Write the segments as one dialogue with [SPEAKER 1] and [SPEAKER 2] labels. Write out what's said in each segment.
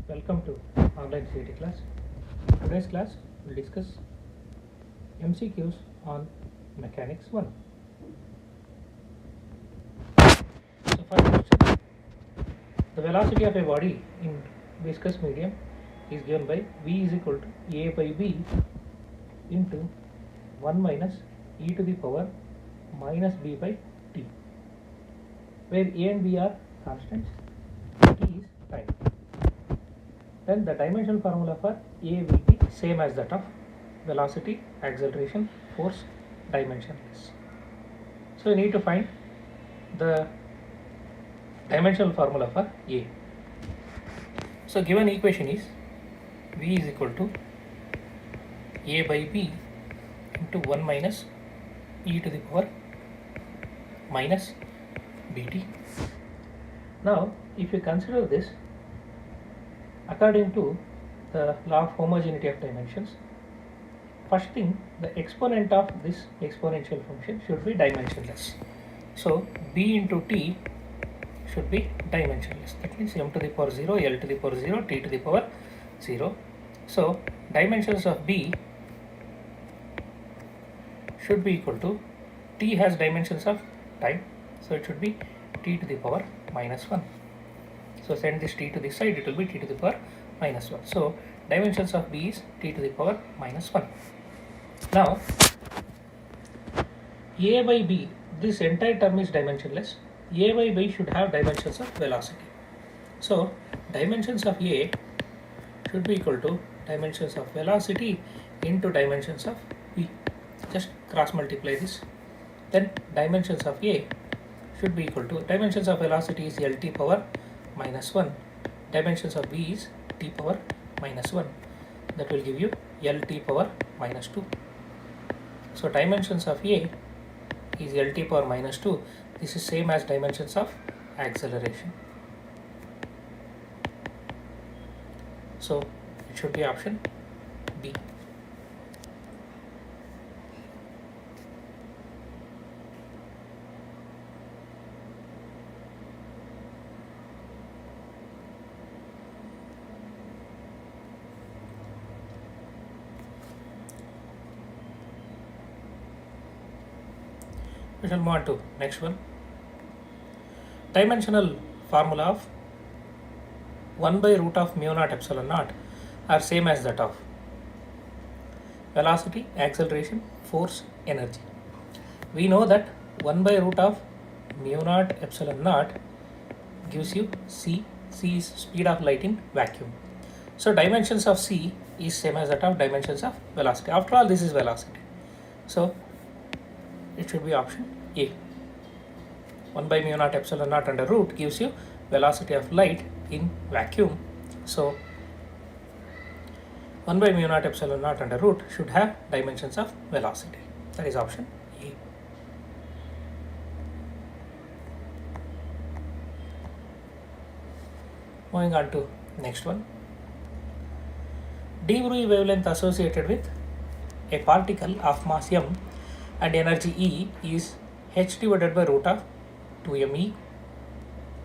[SPEAKER 1] Welcome to online CAT class. Today's class will discuss MCQs on Mechanics 1. So first question, the velocity of a body in viscous medium is given by V is equal to A by B into 1 minus e to the power minus b by t, where A and B are constants, t is time. Then the dimensional formula for A will be same as that of velocity, acceleration, force, dimensionless. So you need to find the dimensional formula for A. So given equation is V is equal to A by B into 1 minus e to the power minus bt. Now if you consider this according to the law of homogeneity of dimensions, first thing, the exponent of this exponential function should be dimensionless. So b into t should be dimensionless. That means m to the power 0, l to the power 0, t to the power 0. So dimensions of b should be equal to, t has dimensions of time, so it should be t to the power minus 1. So send this t to this side, it will be t to the power minus 1. So dimensions of b is t to the power minus 1. Now a by b, this entire term is dimensionless. A by b should have dimensions of velocity. So dimensions of a should be equal to dimensions of velocity into dimensions of b. Just cross multiply this. Then dimensions of a should be equal to, dimensions of velocity is lt power minus 1, dimensions of v is t power minus 1, that will give you lt power minus 2. So dimensions of a is lt power minus 2. This is same as dimensions of acceleration. So it should be option B. We shall move on to next one. Dimensional formula of 1 by root of mu naught epsilon naught are same as that of velocity, acceleration, force, energy. We know that 1 by root of mu naught epsilon naught gives you c. C is speed of light in vacuum. So dimensions of c is same as that of dimensions of velocity. After all, this is velocity. So it should be option A. 1 by mu naught epsilon naught under root gives you velocity of light in vacuum. So 1 by mu naught epsilon naught under root should have dimensions of velocity. That is option A. Moving on to next one. De Broglie wavelength associated with a particle of mass m and energy E is h divided by root of 2me.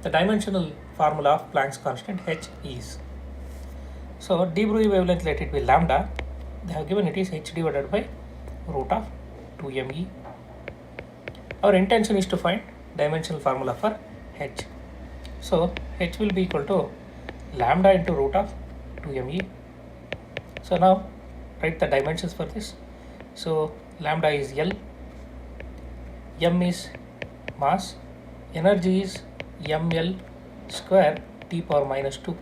[SPEAKER 1] The dimensional formula of Planck's constant h is. So de Broglie wavelength, let it be lambda. They have given it is h divided by root of 2me. Our intention is to find dimensional formula for h. So h will be equal to lambda into root of 2me. So now write the dimensions for this. So lambda is L, m is mass, energy is ml square t power minus 2.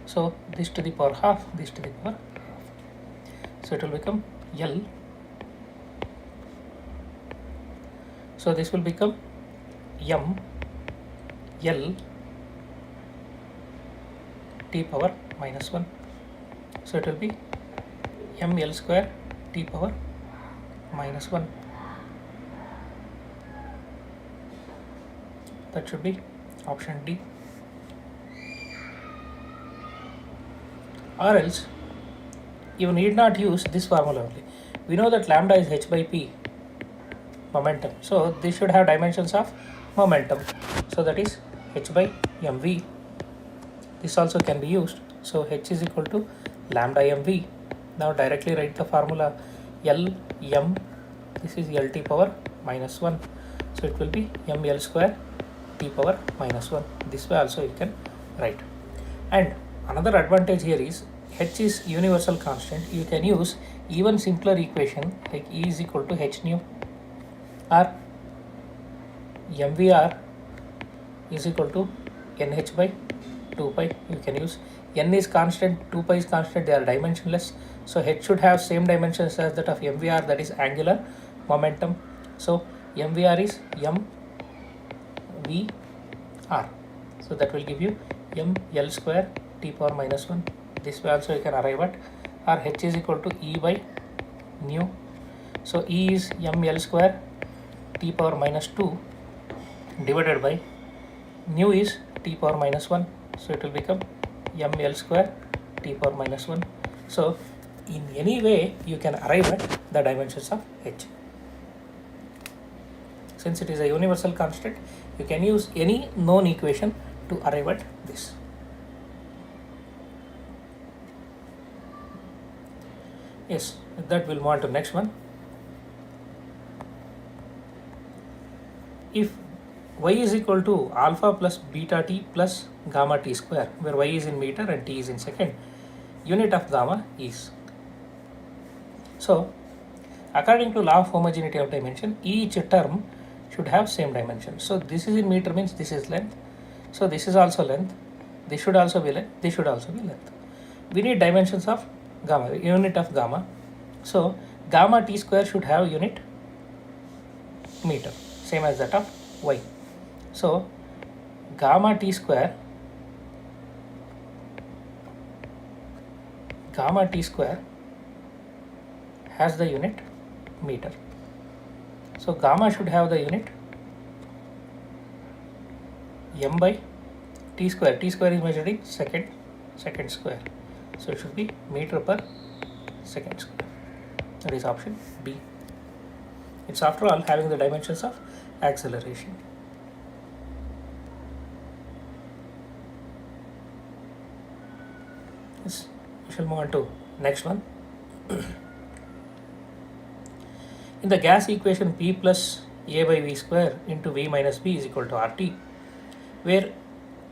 [SPEAKER 1] So this to the power half, this to the power half. So it will become L. So this will become m L t power minus 1. So it will be ml square t power minus 1. That should be option D. Or else you need not use this formula only. We know that lambda is h by p momentum. So this should have dimensions of momentum. So that is h by mv this also can be used. So H is equal to lambda mv. Now directly write the formula L m, this is L t power minus 1. So it will be ml square t power minus 1. This way also you can write. And another advantage here is H is universal constant. You can use even simpler equation like E is equal to H nu or mvr is equal to nh by 2 pi. You can use n is constant, 2 pi is constant, they are dimensionless. So H should have same dimensions as that of mvr, that is angular momentum. So mvr is mvr. So that will give you ml square t power minus 1. This way also you can arrive at, or H is equal to E by nu. So E is ml square t power minus 2 divided by nu is t power minus 1. So it will become ml square t power minus 1. So in any way you can arrive at the dimensions of H. Since it is a universal constant, you can use any known equation to arrive at this. Yes, with that we'll move on to next one. If y is equal to alpha plus beta t plus gamma t square, where y is in meter and t is in second, unit of gamma is. So according to law of homogeneity of dimension, each term should have same dimension. So this is in meter means this is length. So this is also length. This should also be length. This should also be length. We need dimensions of gamma, unit of gamma. So gamma t square should have unit meter, same as that of y. So gamma t square has the unit meter. So gamma should have the unit m by t square. T square is measured in second square. So it should be meter per second square. That is option B. It's after all having the dimensions of acceleration. Yes, we shall move on to next one. In the gas equation, P plus A by V square into V minus B is equal to RT, where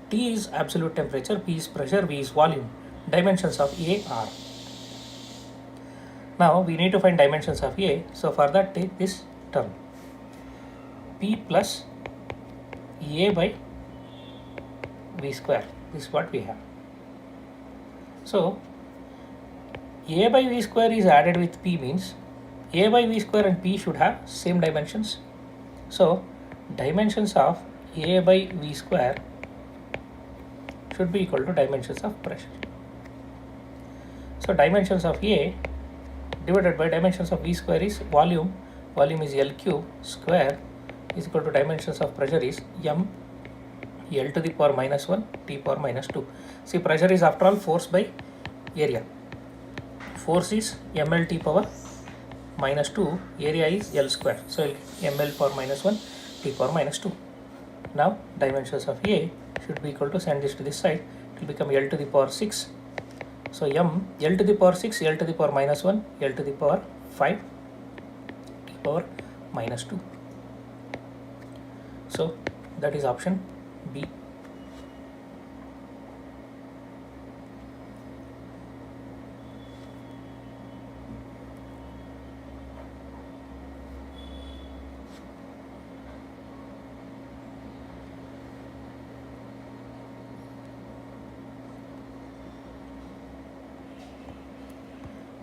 [SPEAKER 1] T is absolute temperature, P is pressure, V is volume. Dimensions of A are. Now we need to find dimensions of A. So for that, take this term P plus A by V square. This is what we have. So A by V square is added with P means A by V square and P should have same dimensions. So dimensions of A by V square should be equal to dimensions of pressure. So dimensions of A divided by dimensions of V square is volume. Volume is L cube square is equal to dimensions of pressure is m L to the power minus 1 T power minus 2. See, pressure is after all force by area. Force is ml T power minus 2, area is L square. So ml power minus 1 T power minus 2. Now dimensions of A should be equal to, send this to this side, it will become L to the power 6. So m L to the power 6, L to the power minus 1, L to the power 5 T power minus 2. So that is option B.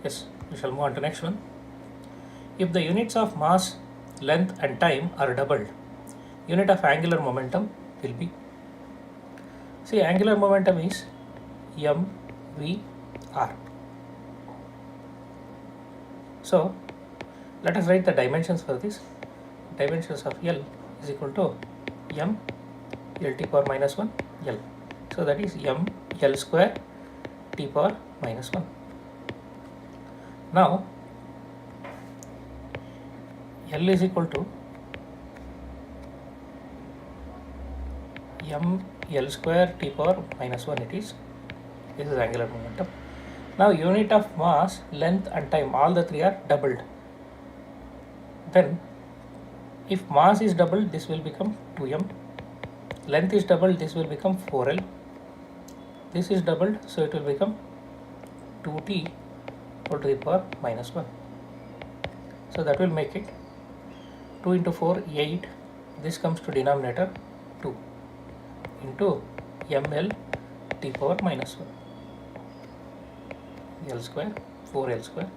[SPEAKER 1] Yes, we shall move on to next one. If the units of mass, length and time are doubled, unit of angular momentum will be. See, angular momentum is mvr. So let us write the dimensions for this. Dimensions of L is equal to m L t power minus 1 L. So that is m L square t power minus 1. Now L is equal to ml square t power minus 1 it is. This is angular momentum. Now unit of mass, length and time, all the three are doubled. Then if mass is doubled, this will become 2m. Length is doubled, this will become 4l. This is doubled, so it will become 2t whole to the power minus 1. So that will make it 2 into 4, 8. This comes to denominator 2 into ml t power minus 1. L square, 4l square.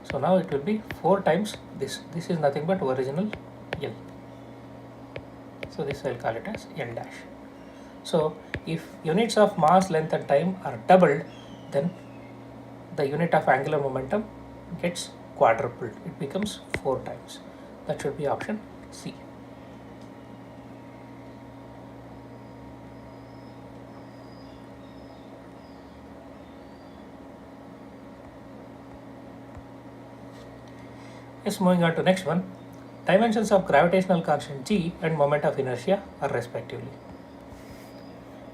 [SPEAKER 1] So now it will be 4 times this. This is nothing but original L. So this I will call it as L dash. So if units of mass, length and time are doubled, then the unit of angular momentum gets quadrupled. It becomes 4 times. That should be option C. Yes, moving on to next one. Dimensions of gravitational constant g and moment of inertia are respectively.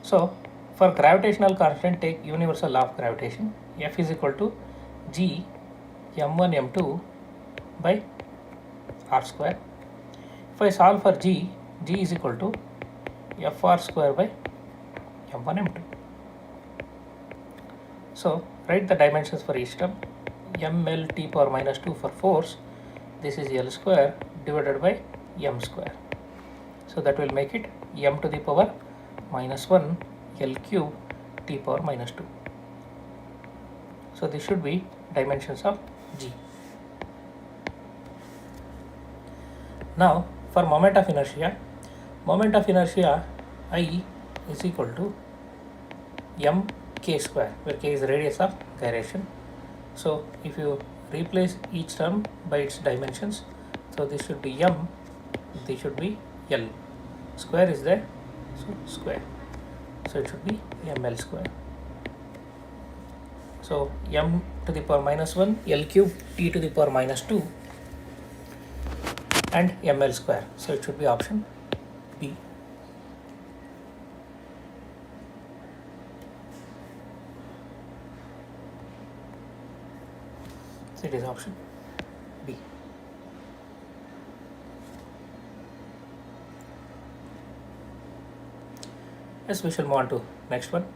[SPEAKER 1] So for gravitational constant, take universal law of gravitation. F is equal to g m1 m2 by r square. If I solve for g is equal to fr square by m1 m2. So write the dimensions for each term. ml t power minus 2 for force. This is L square divided by m square. So that will make it m to the power minus 1 L cube t power minus 2. So this should be dimensions of g. Now for moment of inertia I is equal to m k square, where k is radius of gyration. So if you replace each term by its dimensions, so this should be m, this should be L. Square is there, so square. So it should be ml square. So m to the power minus 1 L cube t to the power minus 2 and ml square. So it should be option B. So it is option B. Yes, we shall move on to next one.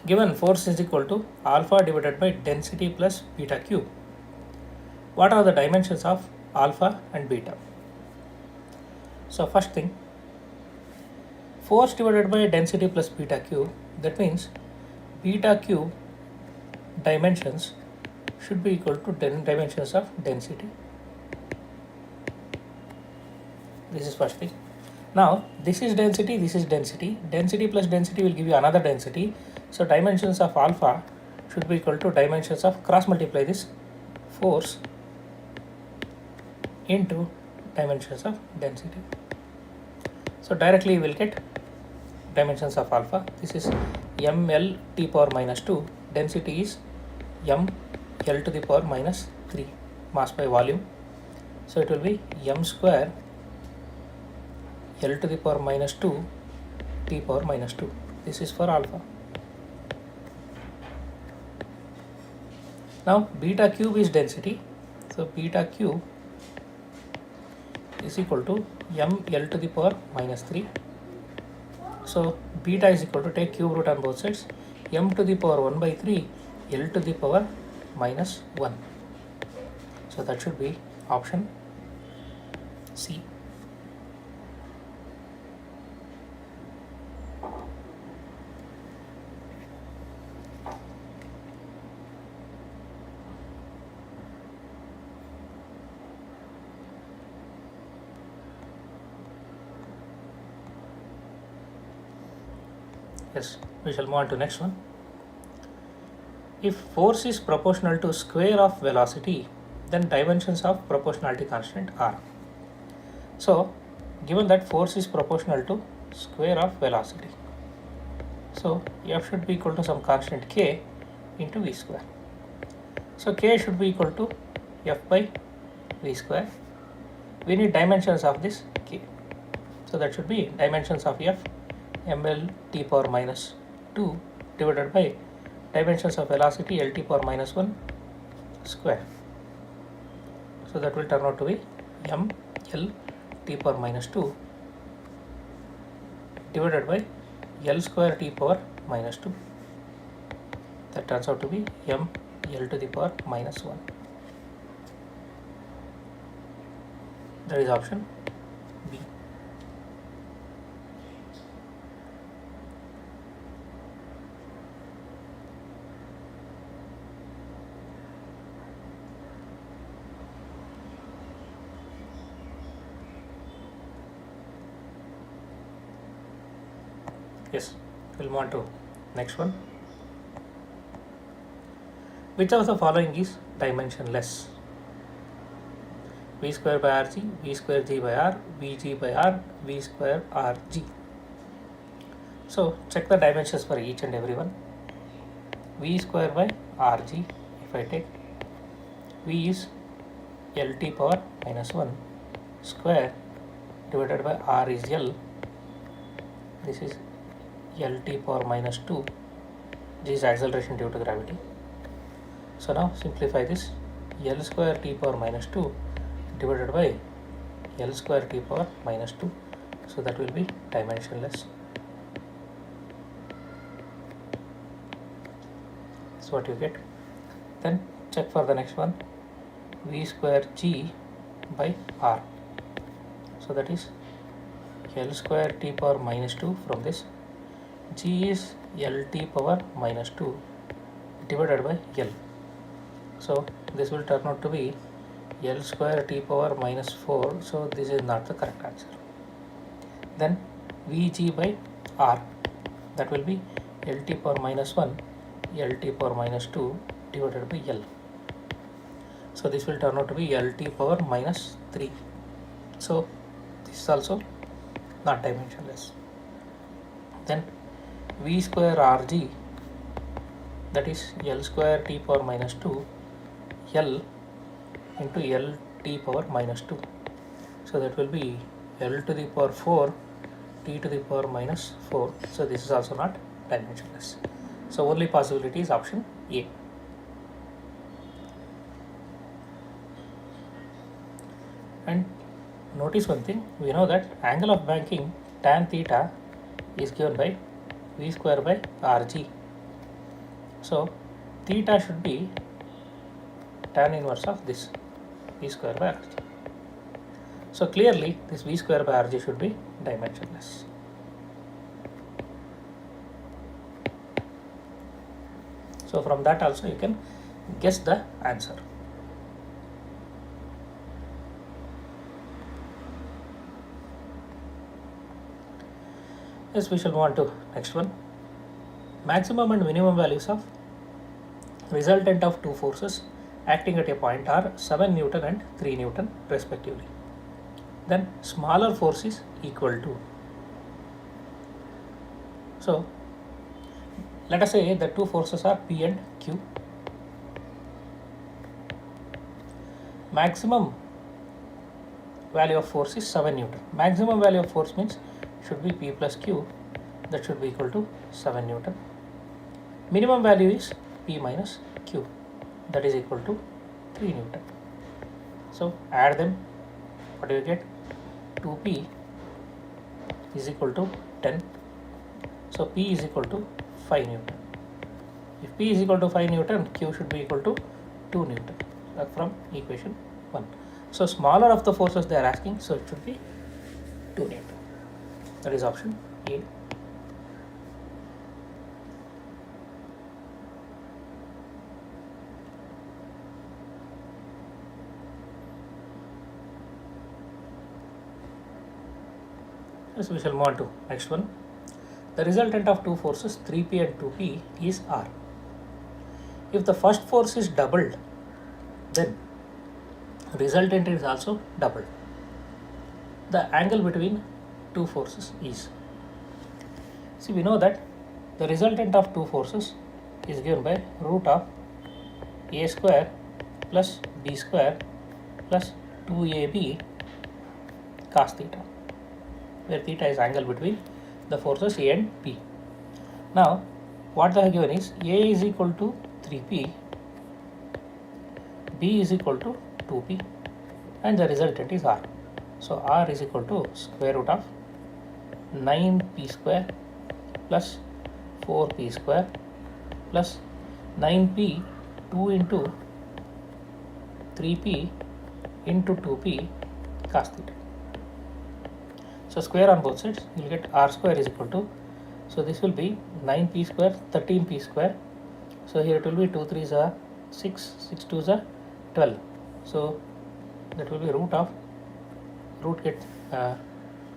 [SPEAKER 1] Given force is equal to alpha divided by density plus beta cube. What are the dimensions of alpha and beta? So first thing, force divided by density plus beta cube, that means beta cube dimensions should be equal to dimensions of density. This is first thing. Now this is density, this is density. Density plus density will give you another density. So dimensions of alpha should be equal to dimensions of, cross multiply this, force into dimensions of density. So directly you will get dimensions of alpha. This is ml t power minus 2. Density is m L to the power minus 3, mass by volume. So it will be m square L to the power minus 2 t power minus 2. This is for alpha. Now beta cube is density. So beta cube is equal to m L to the power minus 3. So beta is equal to, take cube root on both sides, m to the power 1 by 3 L to the power minus 1. So that should be option C. Yes, we shall move on to next one. If force is proportional to square of velocity, then dimensions of proportionality constant are. So given that force is proportional to square of velocity, so F should be equal to some constant k into v square. So k should be equal to F by v square. We need dimensions of this k. So that should be dimensions of f ml t power minus 2 divided by dimensions of velocity L t power minus 1 square. So that will turn out to be m L t power minus 2 divided by L square t power minus 2. That turns out to be m L to the power minus 1. That is option B. Yes, we'll move on to next one. Which of the following is dimensionless? V square by Rg, V square G by R, Vg by R, V square Rg. So check the dimensions for each and every one. V square by Rg, if I take, V is Lt power minus 1 square divided by R is L. This is Lt power minus 2. This is acceleration due to gravity. So now simplify this. L square t power minus 2 divided by L square t power minus 2. So that will be dimensionless. So what you get. Then check for the next one. V square G by R. So that is L square t power minus 2 from this. G is Lt power minus 2 divided by L. So this will turn out to be L square t power minus 4. So this is not the correct answer. Then Vg by R. That will be Lt power minus 1 Lt power minus 2 divided by L. So this will turn out to be Lt power minus 3. So this is also not dimensionless. Then V square Rg, that is L square t power minus 2 L into Lt power minus 2. So that will be L to the power 4 t to the power minus 4. So this is also not dimensionless. So only possibility is option A. And notice one thing, we know that angle of banking tan theta is given by V square by Rg. So theta should be tan inverse of this V square by Rg. So clearly this V square by Rg should be dimensionless. So from that also you can guess the answer. Yes, we shall move on to next one. Maximum and minimum values of resultant of two forces acting at a point are 7 Newton and 3 Newton respectively. Then smaller force is equal to. So let us say the two forces are P and Q. Maximum value of force is 7 Newton. Maximum value of force means should be P plus Q, that should be equal to 7 Newton. Minimum value is P minus Q, that is equal to 3 Newton. So add them, what do you get? 2P is equal to 10. So P is equal to 5 Newton. If P is equal to 5 Newton, Q should be equal to 2 Newton from equation 1. So smaller of the forces they are asking, so it should be 2 Newton. That is option A. Yes, we shall move on to next one. The resultant of two forces 3P and 2P is R. If the first force is doubled, then resultant is also doubled. The angle between two forces is. See, we know that the resultant of two forces is given by root of a square plus b square plus 2ab cos theta. where theta is angle between the forces A and P. Now what they have given is A is equal to 3P, B is equal to 2P, and the resultant is R. So R is equal to square root of 9P square plus 4P square plus 9P 2 into 3P into 2P cos theta. So square on both sides, you will get R square is equal to, so this will be 9P square, 13P square. So here it will be 2 3s are 6, 6 2s are 12. So that will be root get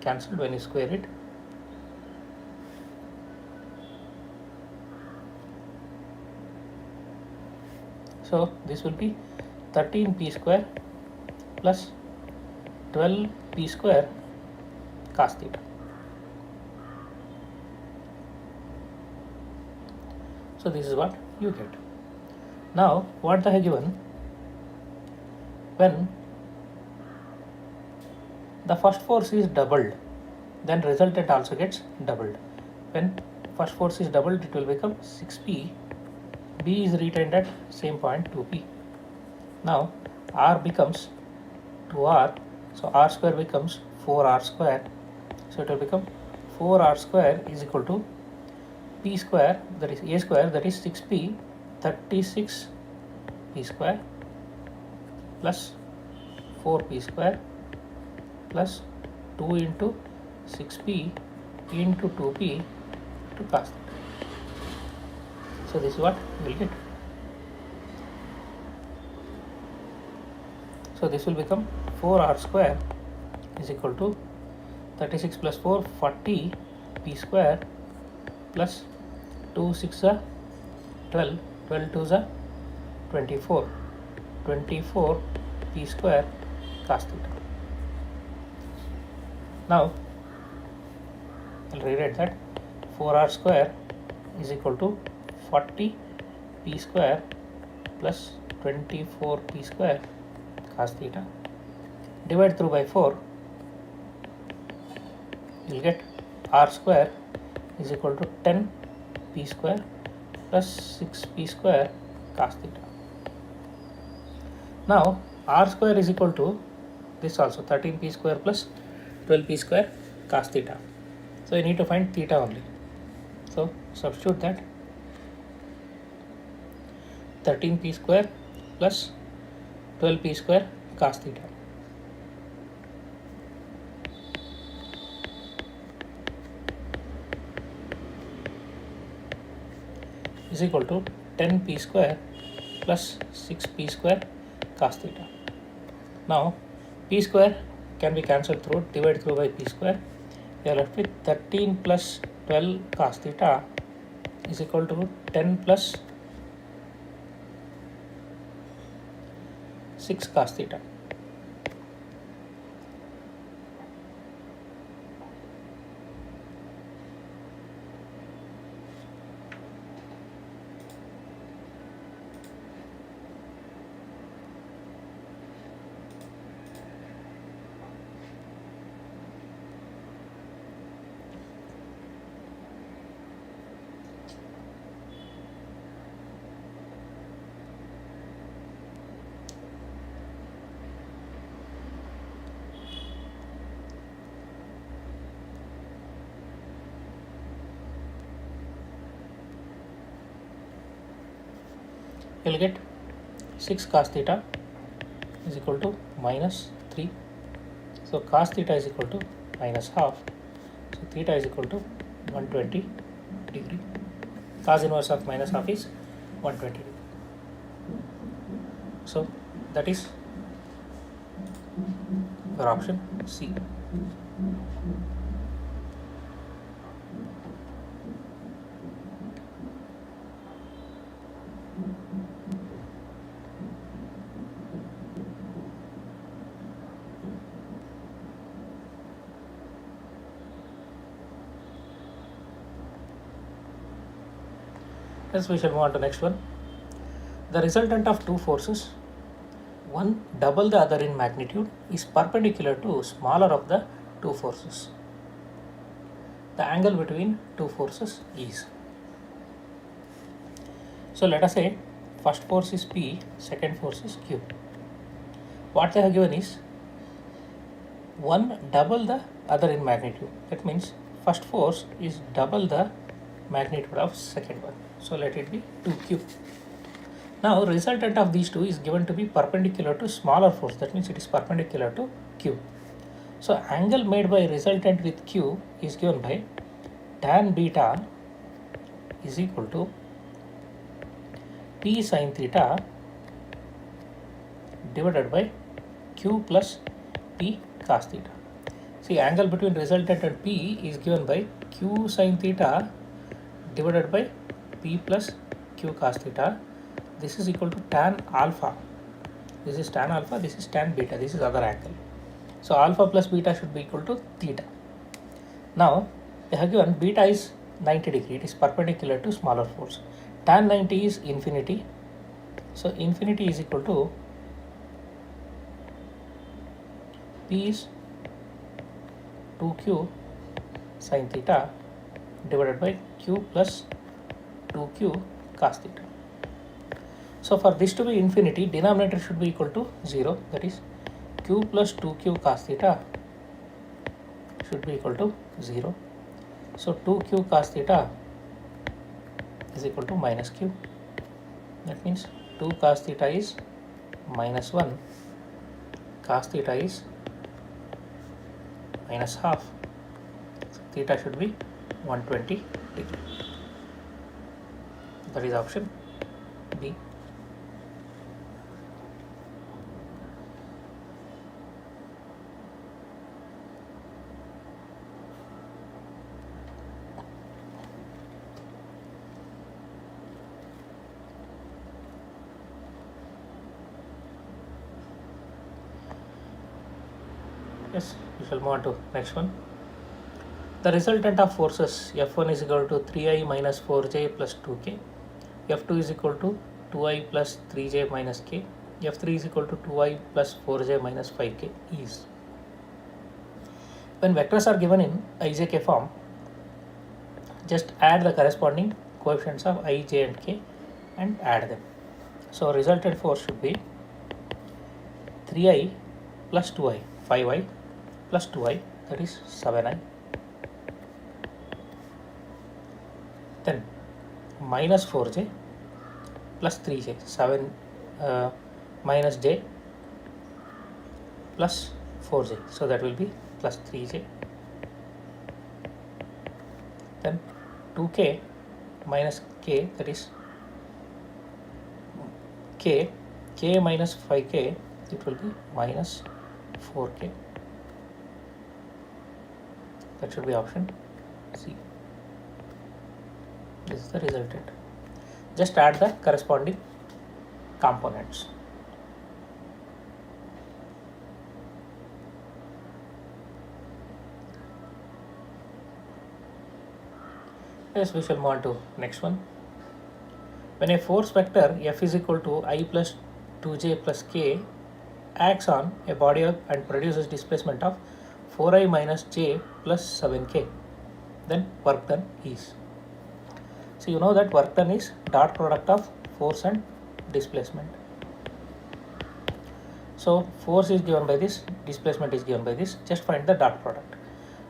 [SPEAKER 1] cancelled when you square it. So this will be 13P square plus 12P square cos theta. So this is what you get. Now what they have given, when the first force is doubled, then resultant also gets doubled. When first force is doubled, it will become 6P. B is retained at same point 2P. Now R becomes 2R, so R square becomes 4R square. So it will become 4R square is equal to P square, that is A square, that is 6P, 36P square plus 4P square plus 2 into 6P into 2P to cos theta. So this is what we will get. So this will become 4R square is equal to 36 plus 4, 40 P square plus 2 6 are 12, 12 2s are 24, 24 P square cos theta. Now I'll rewrite that 4R square is equal to 40 P square plus 24 P square cos theta. Divide through by 4, you will get R square is equal to 10 P square plus 6 P square cos theta. Now R square is equal to this also 13 P square plus 12 P square cos theta. So you need to find theta only. So substitute that 13 P square plus 12 P square cos theta is equal to 10 P square plus 6 P square cos theta. Now P square can be cancelled through, divide through by P square. We are left with 13 plus 12 cos theta is equal to 10 plus 6 cos theta. You will get 6 cos theta is equal to minus 3. So cos theta is equal to minus half. So theta is equal to 120 degree. Cos inverse of minus half is 120 degree. So that is your option C. Yes, we shall move on to next one. The resultant of two forces, one double the other in magnitude, is perpendicular to smaller of the two forces. the angle between two forces is. So let us say first force is P, second force is Q. What they have given is one double the other in magnitude. That means first force is double the magnitude of second one. So let it be 2Q. Now resultant of these two is given to be perpendicular to smaller force. That means it is perpendicular to Q. So angle made by resultant with Q is given by tan beta is equal to P sin theta divided by Q plus P cos theta. See, angle between resultant and P is given by Q sin theta divided by P plus Q cos theta. This is equal to tan alpha. This is tan alpha, this is tan beta, this is other angle. So alpha plus beta should be equal to theta. Now they have given beta is 90 degree, it is perpendicular to smaller force. Tan 90 is infinity. So infinity is equal to P is 2Q sin theta divided by Q plus 2Q cos theta. So for this to be infinity, denominator should be equal to 0, that is Q plus 2Q cos theta should be equal to 0. So 2Q cos theta is equal to minus Q. That means 2 cos theta is minus 1, cos theta is minus half. So theta should be 120 degree. That is option B. Yes, we shall move on to next one. The resultant of forces F1 is equal to 3i minus 4j plus 2k, F2 is equal to 2i plus 3j minus k, F3 is equal to 2i plus 4j minus 5k is. When vectors are given in ijk form, just add the corresponding coefficients of I, j and k and add them. So resultant force should be 3i plus 2i, 5i plus 2i, that is 7i. Then minus 4j plus 3j, 7 minus j plus 4j, so that will be plus 3j. Then 2k minus k, that is k minus 5k, it will be minus 4k. That should be option C. This is the resultant. Just add the corresponding components. Yes, we shall move on to next one. When a force vector F is equal to I plus 2j plus k acts on a body and produces displacement of 4i minus j plus 7k, then work done is. So you know that work done is dot product of force and displacement. So force is given by this, displacement is given by this, just find the dot product.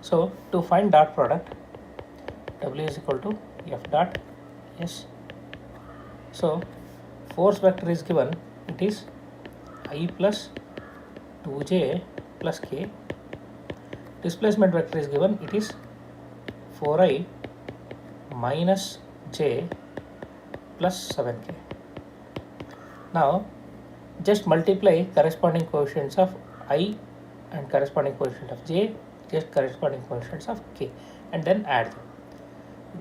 [SPEAKER 1] So to find dot product, W is equal to F dot S. So force vector is given, it is I plus 2j plus k. Displacement vector is given, it is 4i minus j plus 7k. Now just multiply corresponding coefficients of I and corresponding coefficient of j, just corresponding coefficients of k, and then add them.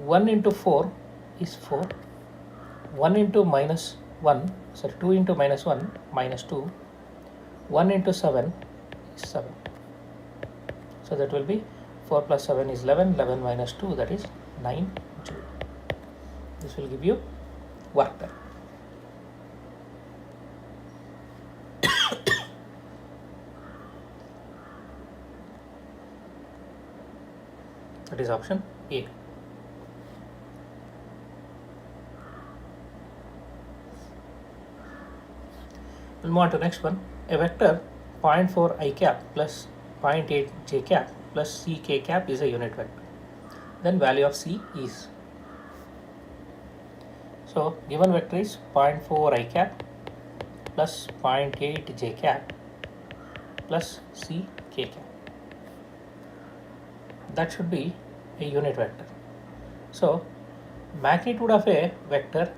[SPEAKER 1] 1 into 4 is 4, 1 into minus 1, sorry, 2 into minus 1 minus 2, 1 into 7 is 7. So that will be 4 plus 7 is 11, 11 minus 2, that is 9 joule. This will give you work done. That is option A. We'll move on to next one. A vector 0.4 I cap plus 0.8 j cap plus c k cap is a unit vector. Then value of c is. So given vector is 0.4 I cap plus 0.8 j cap plus c k cap. That should be a unit vector. So magnitude of a vector,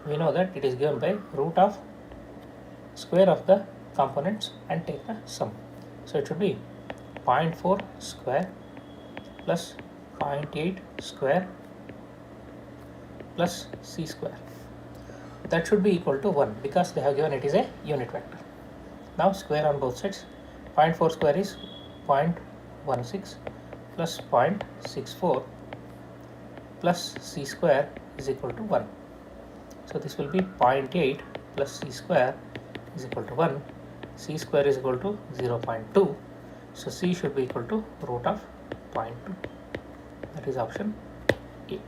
[SPEAKER 1] we know that it is given by root of square of the components and take the sum. So it should be 0.4 square plus 0.8 square plus c square. That should be equal to 1 because they have given it is a unit vector. Now square on both sides. 0.4 square is 0.16 plus 0.64 plus c square is equal to 1. So this will be 0.8 plus c square is equal to 1. C square is equal to 0.2. So c should be equal to root of 0.2. That is option A.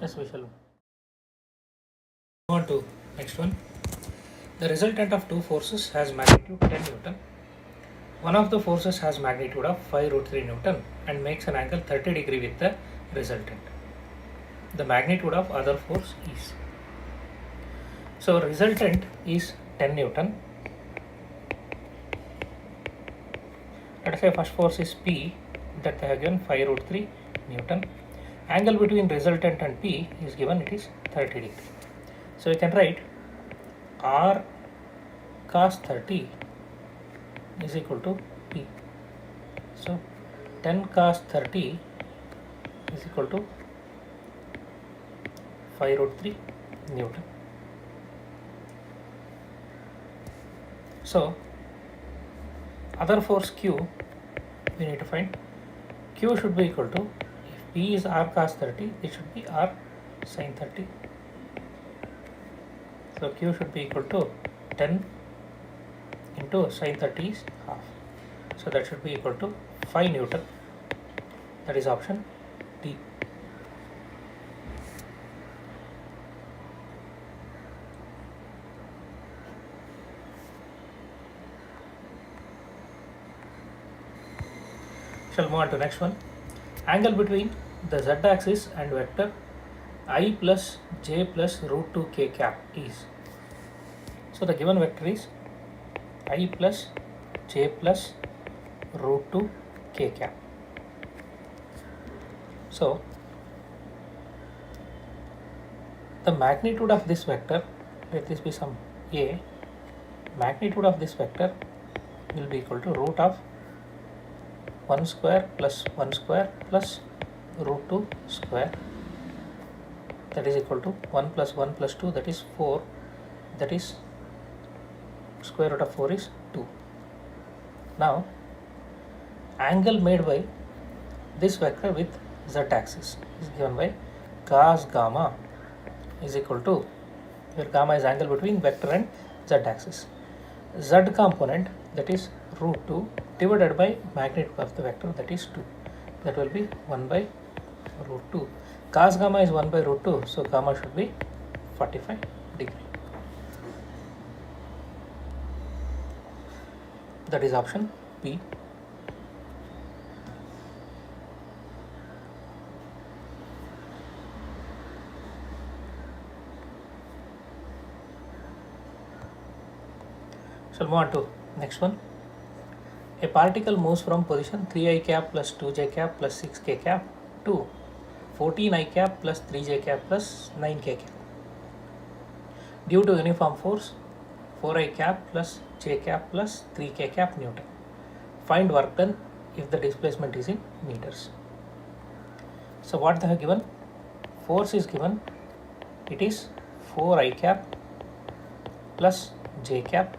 [SPEAKER 1] Yes, we shall move on to next one. The resultant of two forces has magnitude 10 Newton. One of the forces has magnitude of 5 root 3 Newton and makes an angle 30 degree with the resultant. The magnitude of other force is. So resultant is 10 Newton. Let us say first force is P, that they have given 5 root 3 Newton. Angle between resultant and P is given, it is 30 degree. So you can write R cos 30 is equal to P. So 10 cos 30 is equal to 5 root 3 Newton. So other force Q we need to find. Q should be equal to, if P is R cos 30, it should be R sin 30. So Q should be equal to 10 into sin 30 is half. So that should be equal to 5 Newton. That is option D. Shall move on to next one. Angle between the z-axis and vector I plus j plus root 2 k cap is. So the given vector is I plus j plus root 2 k cap. So the magnitude of this vector, let this be some A, magnitude of this vector will be equal to root of 1 square plus 1 square plus root 2 square, that is equal to 1 plus 1 plus 2, that is 4, that is square root of 4 is 2. Now angle made by this vector with z-axis is given by cos gamma is equal to, where gamma is angle between vector and z-axis, z component, that is root 2 divided by magnitude of the vector, that is 2, that will be 1 by root 2. Cos gamma is 1 by root 2, so gamma should be 45 degree. That is option B. Shall move on to next one. A particle moves from position 3i cap plus 2j cap plus 6k cap to 14i cap plus 3j cap plus 9k cap. Due to uniform force 4i cap plus j cap plus 3k cap Newton. Find work done if the displacement is in meters. So what they have given? Force is given, it is 4i cap plus j cap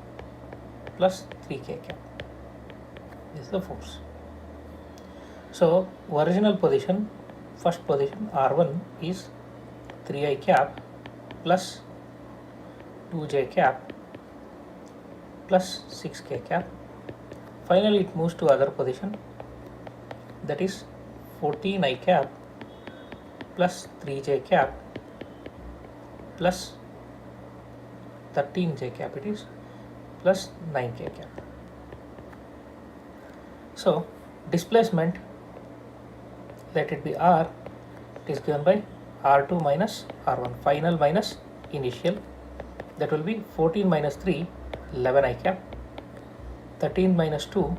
[SPEAKER 1] plus 3k cap. This is the force. So original position, first position R1 is 3i cap plus 2j cap plus 6k cap. Finally it moves to other position, that is 14i cap plus 3j cap plus 13j cap, it is plus 9k cap. So displacement, let it be R, it is given by R2 minus R1, final minus initial, that will be 14 minus 3, 11i cap, 13 minus 2,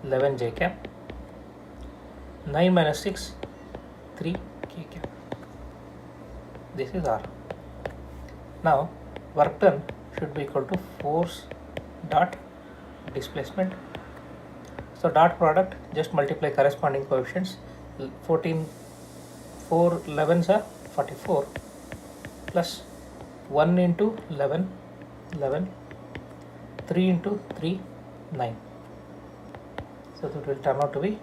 [SPEAKER 1] 11j cap, 9 minus 6, 3k cap. This is R. Now work done should be equal to force dot displacement. So dot product, just multiply corresponding coefficients. 14, 4 11s are 44 plus 1 into 11, 11, 3 into 3, 9. So that will turn out to be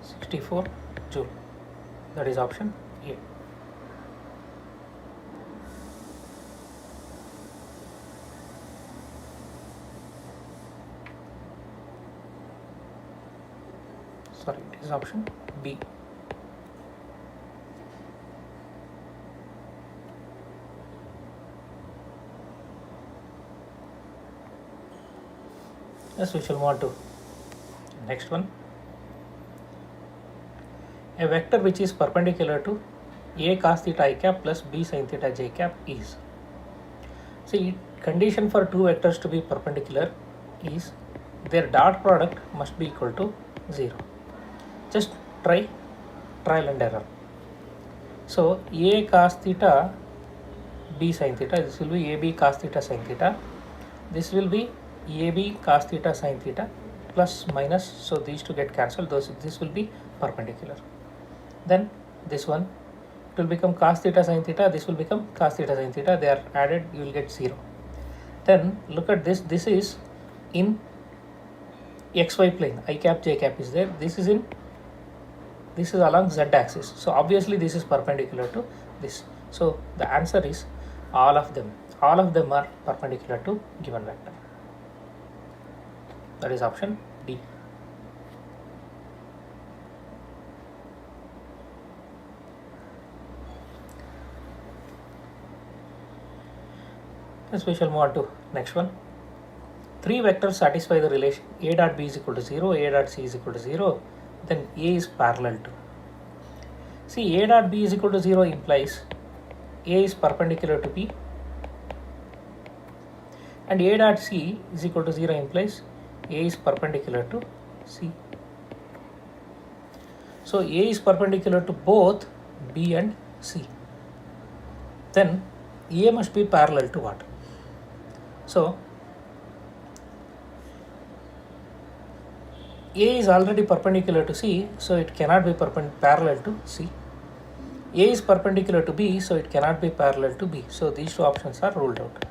[SPEAKER 1] 64 joule. That is option A. Sorry, it is option B. Yes, we shall move on to next one. A vector which is perpendicular to a cos theta I cap plus b sin theta j cap is. See, condition for two vectors to be perpendicular is their dot product must be equal to 0. Just try trial and error. So a cos theta, b sin theta, this will be ab cos theta sin theta, this will be ab cos theta sin theta, plus minus, so these two get cancelled, this will be perpendicular. Then this one, it will become cos theta sin theta, this will become cos theta sin theta, they are added, you will get 0. Then look at this, this is in xy plane, I cap j cap is there, this is along z axis, so obviously this is perpendicular to this. So the answer is all of them are perpendicular to given vector. That is option D. Yes, we shall move on to next one. Three vectors satisfy the relation a dot b is equal to 0, a dot c is equal to 0, then a is parallel to. See, a dot b is equal to 0 implies a is perpendicular to b, and a dot c is equal to 0 implies a is perpendicular to c. So a is perpendicular to both b and c. Then a must be parallel to what? So a is already perpendicular to c, so it cannot be parallel to c. A is perpendicular to b, so it cannot be parallel to b. So these two options are ruled out.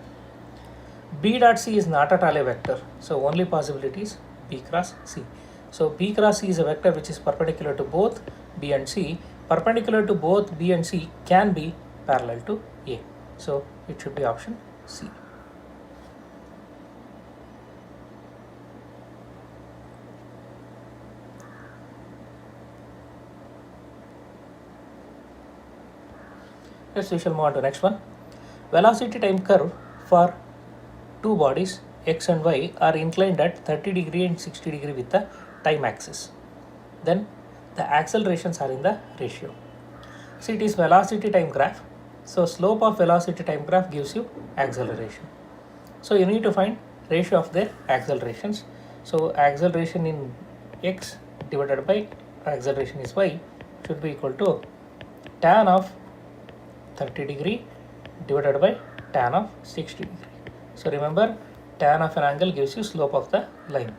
[SPEAKER 1] B dot c is not at all a vector, so only possibility is b cross c. So b cross c is a vector which is perpendicular to both b and c. Perpendicular to both b and c can be parallel to a. So it should be option C. Yes, we shall move on to next one. Velocity time curve for two bodies x and y are inclined at 30 degree and 60 degree with the time axis. Then the accelerations are in the ratio. See, it is velocity time graph. So slope of velocity time graph gives you acceleration. So you need to find ratio of their accelerations. So acceleration in x divided by acceleration is y should be equal to tan of 30 degree divided by tan of 60 degree. So remember, tan of an angle gives you slope of the line.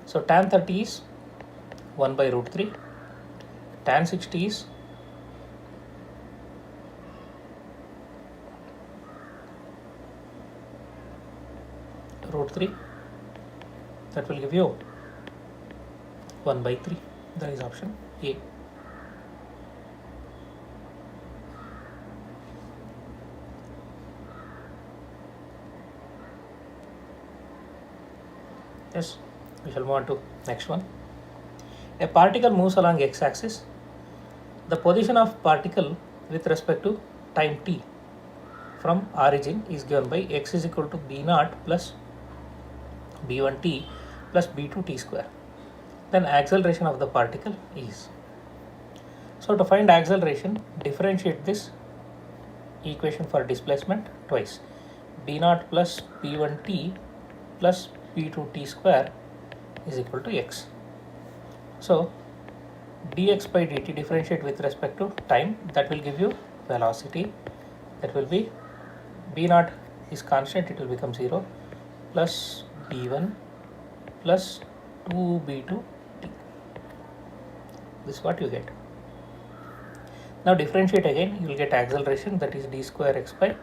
[SPEAKER 1] So tan 30 is 1 by root 3, tan 60 is root 3. That will give you 1 by 3. That is option A. Yes, we shall move on to next one. A particle moves along x-axis. The position of particle with respect to time t from origin is given by x is equal to b0 plus b1t plus b2t square. Then acceleration of the particle is. So to find acceleration, differentiate this equation for displacement twice. b0 plus b1t plus b2t square is equal to x. So dx by dt differentiate with respect to time, that will give you velocity. That will be b0 is constant, it will become 0 plus b1 plus 2b2t. This is what you get. Now differentiate again, you will get acceleration, that is d square x by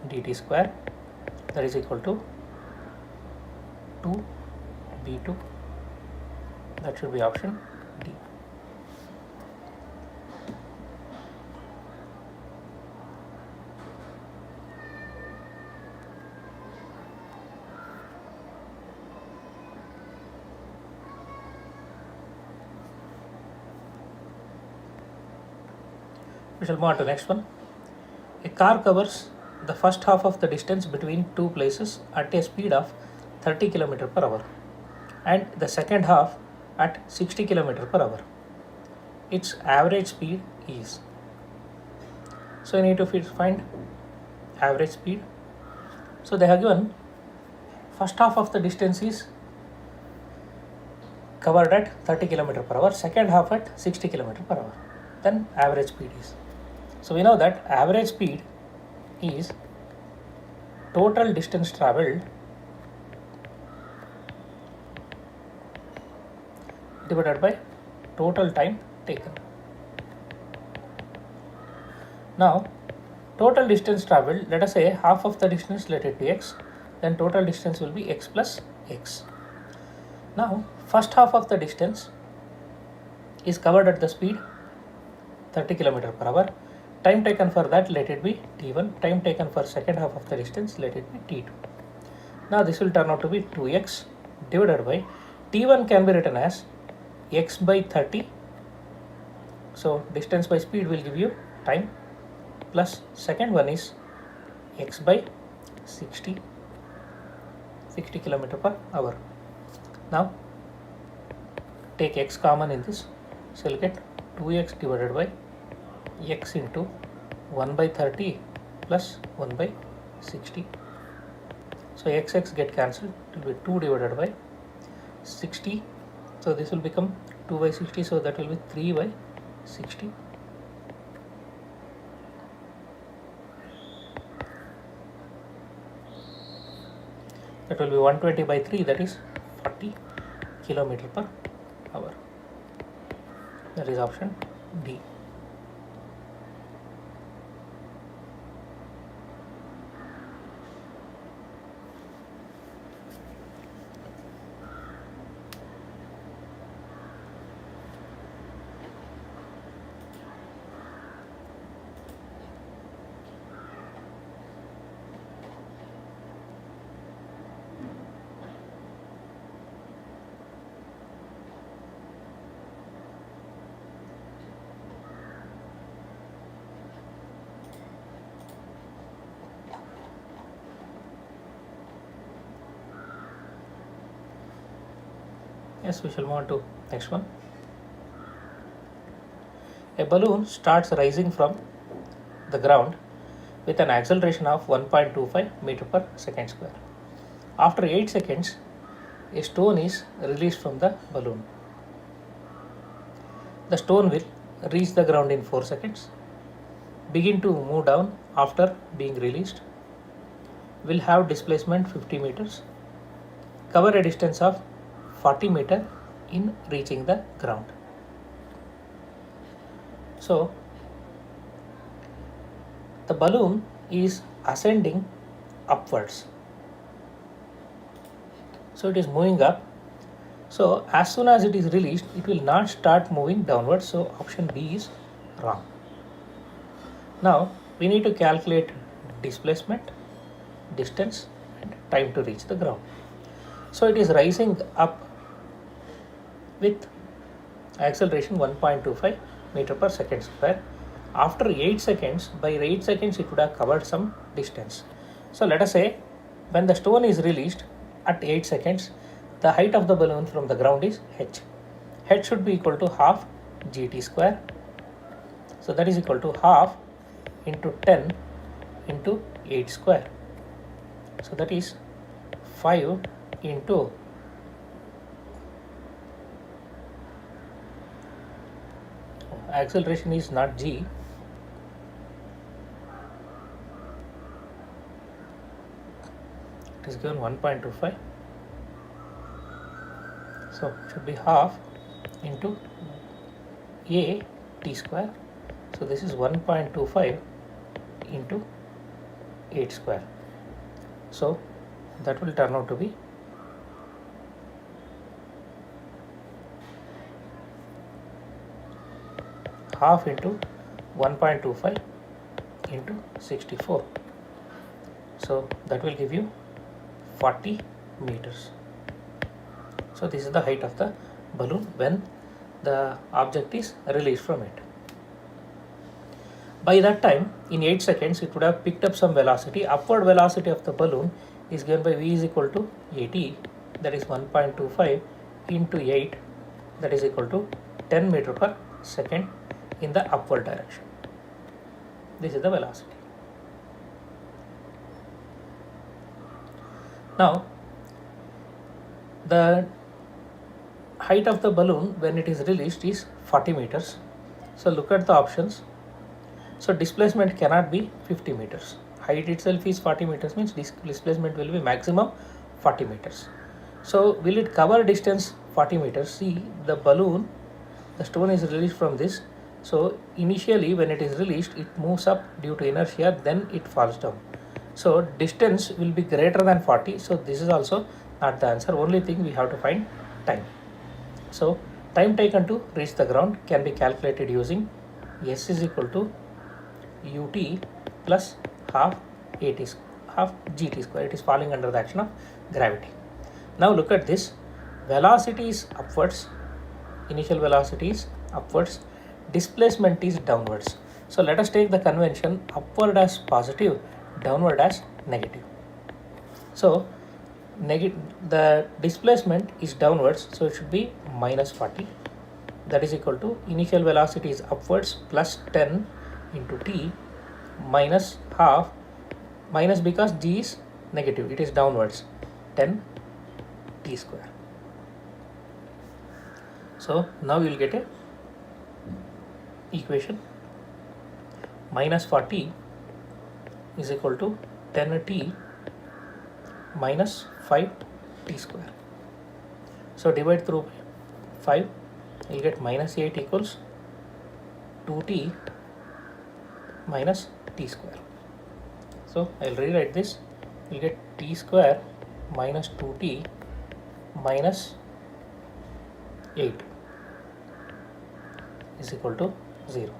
[SPEAKER 1] dt square, that is equal to 2b2. That should be option D. We shall move on to next one. A car covers the first half of the distance between two places at a speed of 30 km per hour and the second half at 60 km per hour. Its average speed is. So you need to find average speed. So they have given first half of the distance is covered at 30 km per hour, second half at 60 km per hour. Then average speed is. So we know that average speed is total distance travelled divided by total time taken. Now total distance travelled, let us say half of the distance, let it be x, then total distance will be x plus x. Now first half of the distance is covered at the speed 30 km per hour. Time taken for that, let it be t1. Time taken for second half of the distance, let it be t2. Now this will turn out to be 2x divided by t1 can be written as x by 30. So distance by speed will give you time, plus second one is x by 60 km per hour. Now take x common in this, so you'll get 2x divided by x into 1 by 30 plus 1 by 60. So x get cancelled, it will be 2 divided by 60. So this will become 2 by 60, so that will be 3 by 60. That will be 120 by 3, that is 40 km per hour. That is option D. Yes, we shall move on to next one. A balloon starts rising from the ground with an acceleration of 1.25 meter per second square. After 8 seconds, a stone is released from the balloon. The stone will reach the ground in 4 seconds, begin to move down after being released, will have displacement 50 meters, cover a distance of 40 meter in reaching the ground. So the balloon is ascending upwards. So it is moving up. So as soon as it is released, it will not start moving downwards. So option B is wrong. Now we need to calculate displacement, distance, and time to reach the ground. So it is rising up with acceleration 1.25 meter per second square. After 8 seconds, by 8 seconds it would have covered some distance. So let us say when the stone is released at 8 seconds, the height of the balloon from the ground is h. H should be equal to half gt square. So that is equal to half into 10 into 8 square. So that is 5 into acceleration is not g, it is given 1.25. So it should be half into a t square. So this is 1.25 into 8 square. So that will turn out to be half into 1.25 into 64. So that will give you 40 meters. So this is the height of the balloon when the object is released from it. By that time, in 8 seconds, it would have picked up some velocity. Upward velocity of the balloon is given by v is equal to at, that is 1.25 into 8, that is equal to 10 meter per second in the upward direction. This is the velocity. Now, the height of the balloon when it is released is 40 meters. So look at the options. So displacement cannot be 50 meters. Height itself is 40 meters, means displacement will be maximum 40 meters. So will it cover distance 40 meters? See, the balloon, the stone is released from this. So initially when it is released, it moves up due to inertia, then it falls down. So distance will be greater than 40. So this is also not the answer. Only thing we have to find time. So time taken to reach the ground can be calculated using S is equal to ut plus half gt square. It is falling under the action of gravity. Now look at this. Velocity is upwards. Initial velocity is upwards. Displacement is downwards. So let us take the convention upward as positive, downward as negative. So the displacement is downwards, so it should be minus 40. That is equal to initial velocity is upwards plus 10 into t minus half, minus because g is negative, it is downwards, 10 t square. So now you will get a equation. Minus 40 is equal to 10t minus 5t square. So divide through 5, you will get minus 8 equals 2t minus t square. So I will rewrite this. You will get t square minus 2t minus 8 is equal to 0.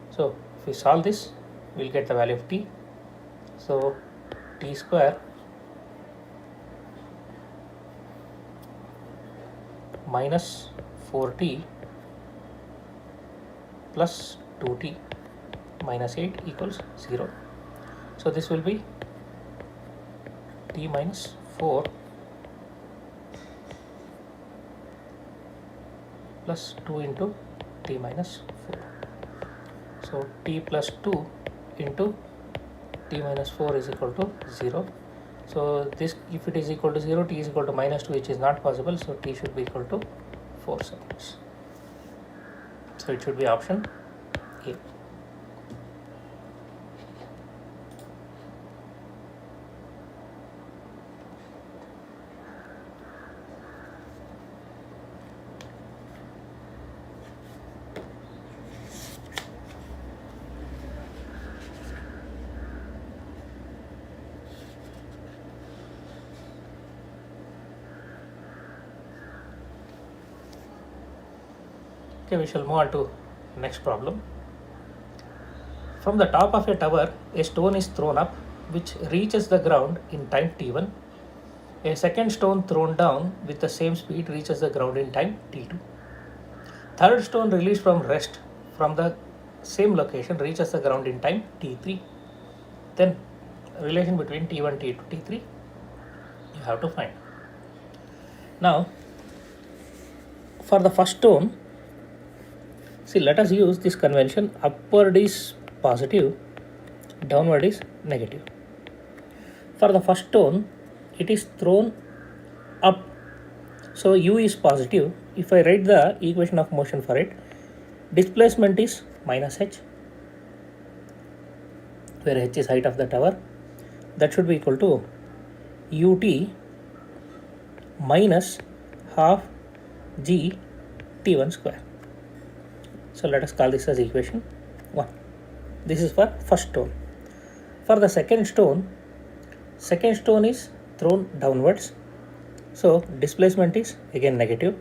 [SPEAKER 1] So if we solve this, we will get the value of t. So t square minus 4t plus 2t minus 8 equals 0. So this will be t minus 4 plus 2 into t minus 4. So t plus 2 into t minus 4 is equal to 0. So this, if it is equal to 0, t is equal to minus 2, which is not possible. So t should be equal to 4 seconds. So it should be option A. Okay, we shall move on to next problem. From the top of a tower, a stone is thrown up which reaches the ground in time t1. A second stone thrown down with the same speed reaches the ground in time t2. Third stone released from rest from the same location reaches the ground in time t3. Then relation between t1, t2, t3 you have to find. Now for the first stone, see, let us use this convention: upward is positive, downward is negative. For the first stone, it is thrown up, so u is positive. If I write the equation of motion for it, displacement is minus h, where h is height of the tower. That should be equal to ut minus half g t1 square. So let us call this as equation 1. This is for first stone. For the second stone is thrown downwards, so displacement is again negative.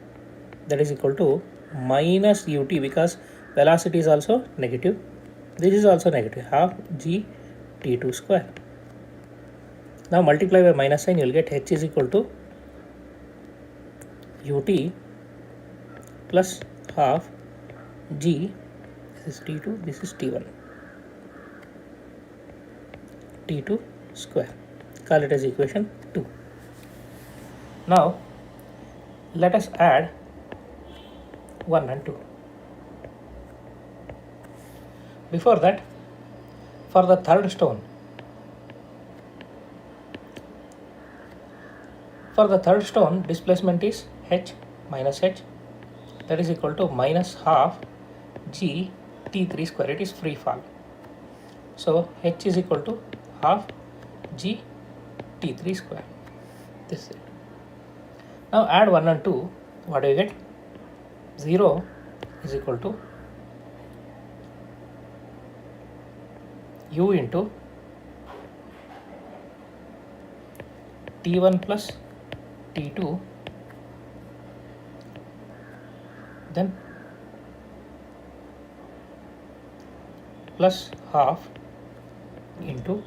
[SPEAKER 1] That is equal to minus ut, because velocity is also negative. This is also negative, half g t2 square. Now multiply by minus sign, you will get h is equal to ut plus half g, this is t2, this is t1, t2 square. Call it as equation 2. Now let us add 1 and 2. Before that, for the third stone, displacement is h minus h, that is equal to minus half g t3 square. It is free fall, so h is equal to half g t3 square. This is it. Now add 1 and 2. What do you get? 0 is equal to u into t1 plus t2, then plus half into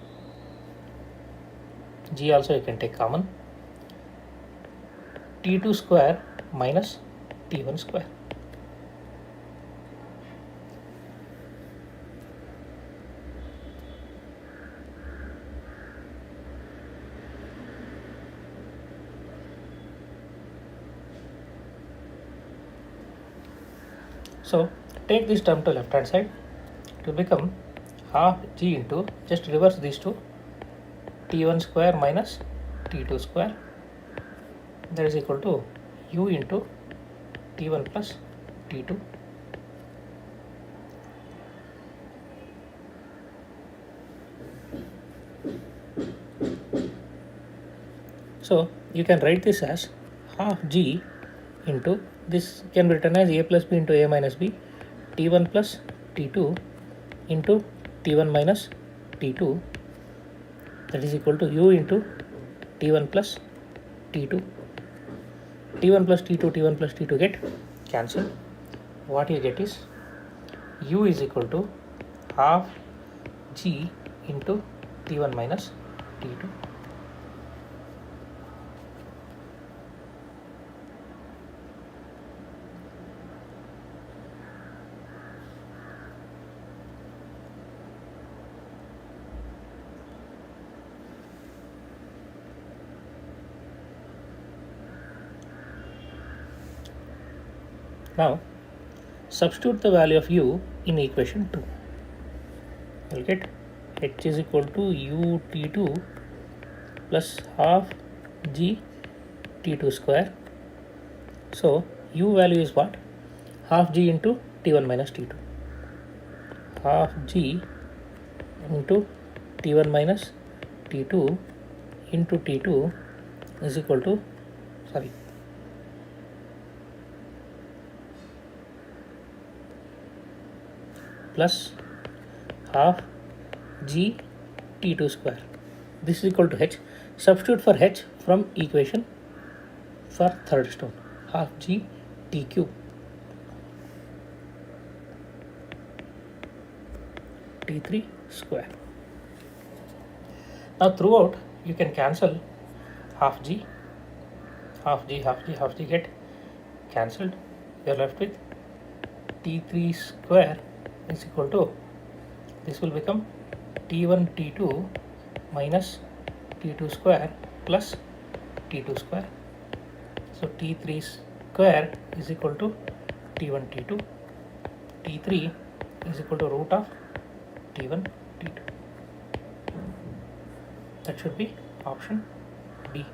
[SPEAKER 1] g, also you can take common, t2 square minus t1 square. So take this term to left hand side, it will become half g into, just reverse these two, t1 square minus t2 square, that is equal to u into t1 plus t2. So you can write this as half g into, this can be written as a plus b into a minus b, t1 plus t2 into t1 minus t2, that is equal to u into t1 plus t2. t1 plus t2 get cancelled. What you get is u is equal to half g into t1 minus t2. Now substitute the value of u in equation 2. You will get h is equal to u t2 plus half g t2 square. So u value is what? Half g into t1 minus t2. Half g into t1 minus t2 into t2 is equal to, plus half g t2 square. This is equal to h. Substitute for h from equation for third stone, half g t cube. T3 square. Now throughout you can cancel half g, half g, half g, half g get cancelled. You are left with T3 square is equal to, this will become T1 T2 minus T2 square plus T2 square. So T3 square is equal to T1 T2. T3 is equal to root of T1 T2. That should be option D.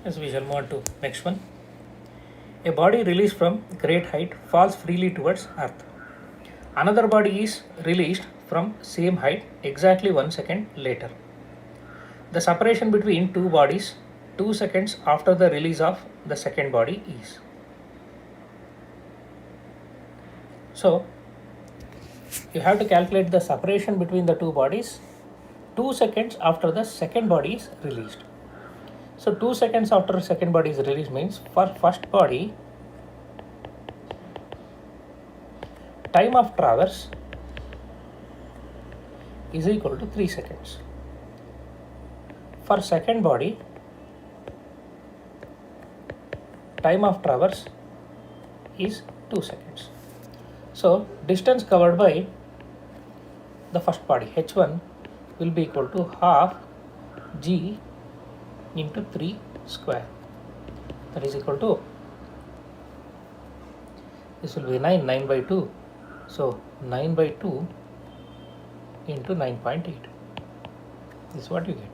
[SPEAKER 1] As we shall move on to next one. A body released from great height falls freely towards earth. Another body is released from same height exactly 1 second later. The separation between two bodies 2 seconds after the release of the second body is. So you have to calculate the separation between the two bodies 2 seconds after the second body is released. So 2 seconds after second body is released means for first body, time of traverse is equal to 3 seconds. For second body, time of traverse is 2 seconds. So distance covered by the first body h1 will be equal to half g into 3 square. That is equal to, this will be 9 by 2. So 9 by 2 into 9.8. This is what you get.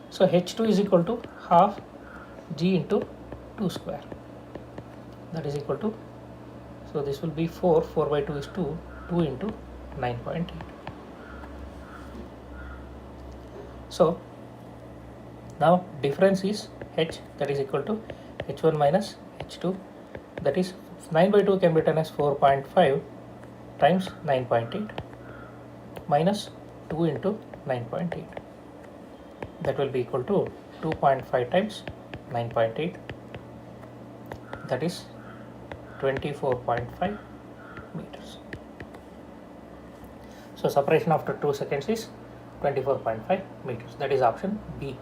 [SPEAKER 1] So h2 is equal to half g into 2 square. That is equal to, so this will be 4 by 2 is 2 into 9.8. So now difference is h, that is equal to h1 minus h2, that is 9 by 2 can be written as 4.5 times 9.8 minus 2 into 9.8. That will be equal to 2.5 times 9.8, that is 24.5 meters. So separation after 2 seconds is 24.5 meters. That is option B.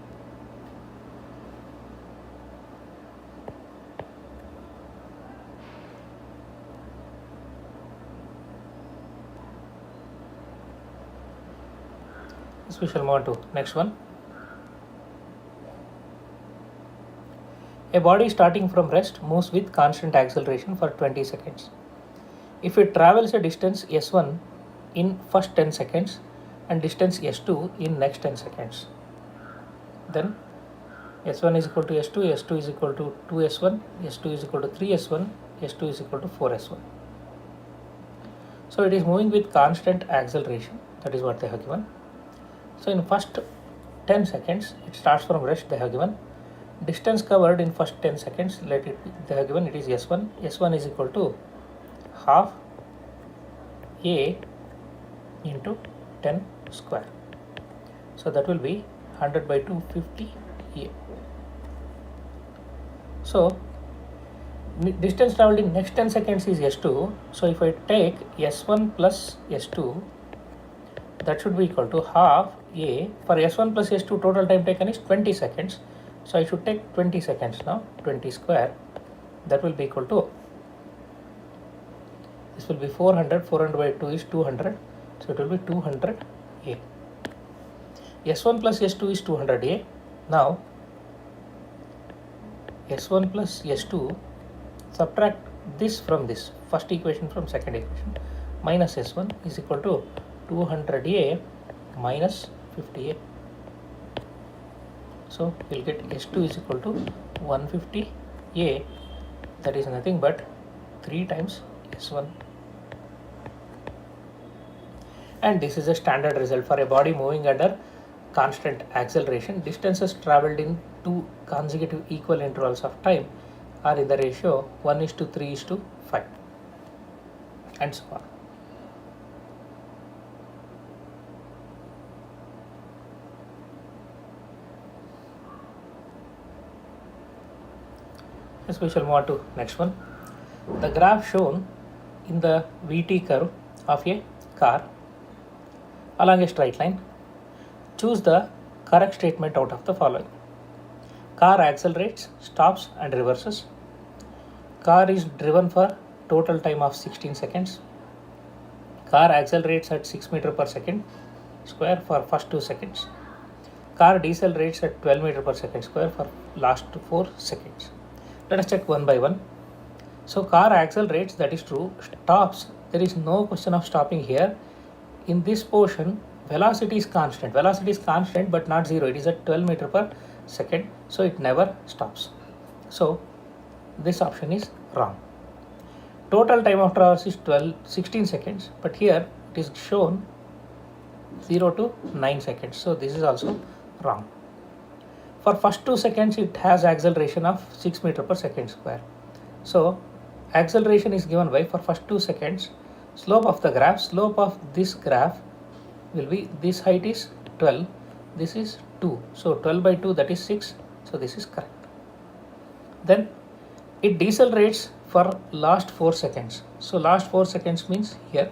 [SPEAKER 1] We shall move on to next one. A body starting from rest moves with constant acceleration for 20 seconds. If it travels a distance s1 in first 10 seconds and distance s2 in next 10 seconds, then s1 is equal to s2, s2 is equal to 2s1, s2 is equal to 3s1, s2 is equal to 4s1. So it is moving with constant acceleration. That is what they have given. So in first 10 seconds, it starts from rest, they have given. Distance covered in first 10 seconds, let it be, they have given it is s1. s1 is equal to half a into 10 square. So that will be 100 by 250 a. So distance traveled in next 10 seconds is s2. So if I take s1 plus s2, that should be equal to half a. For s1 plus s2 total time taken is 20 seconds. So I should take 20 seconds now, 20 square. That will be equal to, this will be 400, 400 by 2 is 200. So it will be 200 a. s1 plus s2 is 200 a. Now s1 plus s2, subtract this from this, first equation from second equation, minus s1 is equal to 200a minus 50a. So we'll get s2 is equal to 150a, that is nothing but 3 times s1. And this is a standard result for a body moving under constant acceleration. Distances traveled in two consecutive equal intervals of time are in the ratio 1:3:5 and so on. Yes, we shall move on to next one. The graph shown in the VT curve of a car along a straight line. Choose the correct statement out of the following. Car accelerates, stops and reverses. Car is driven for total time of 16 seconds. Car accelerates at 6 meter per second square for first 2 seconds. Car decelerates at 12 meter per second square for last 4 seconds. Let us check one by one. So car accelerates, that is true. Stops, there is no question of stopping here. In this portion, velocity is constant. Velocity is constant but not zero. It is at 12 meter per second. So it never stops. So this option is wrong. Total time of traverse is 16 seconds. But here it is shown 0 to 9 seconds. So this is also wrong. For first 2 seconds, it has acceleration of 6 meter per second square. So acceleration is given by, for first 2 seconds, slope of the graph. Slope of this graph will be, this height is 12, this is 2. So 12 by 2, that is 6. So this is correct. Then it decelerates for last 4 seconds. So last 4 seconds means here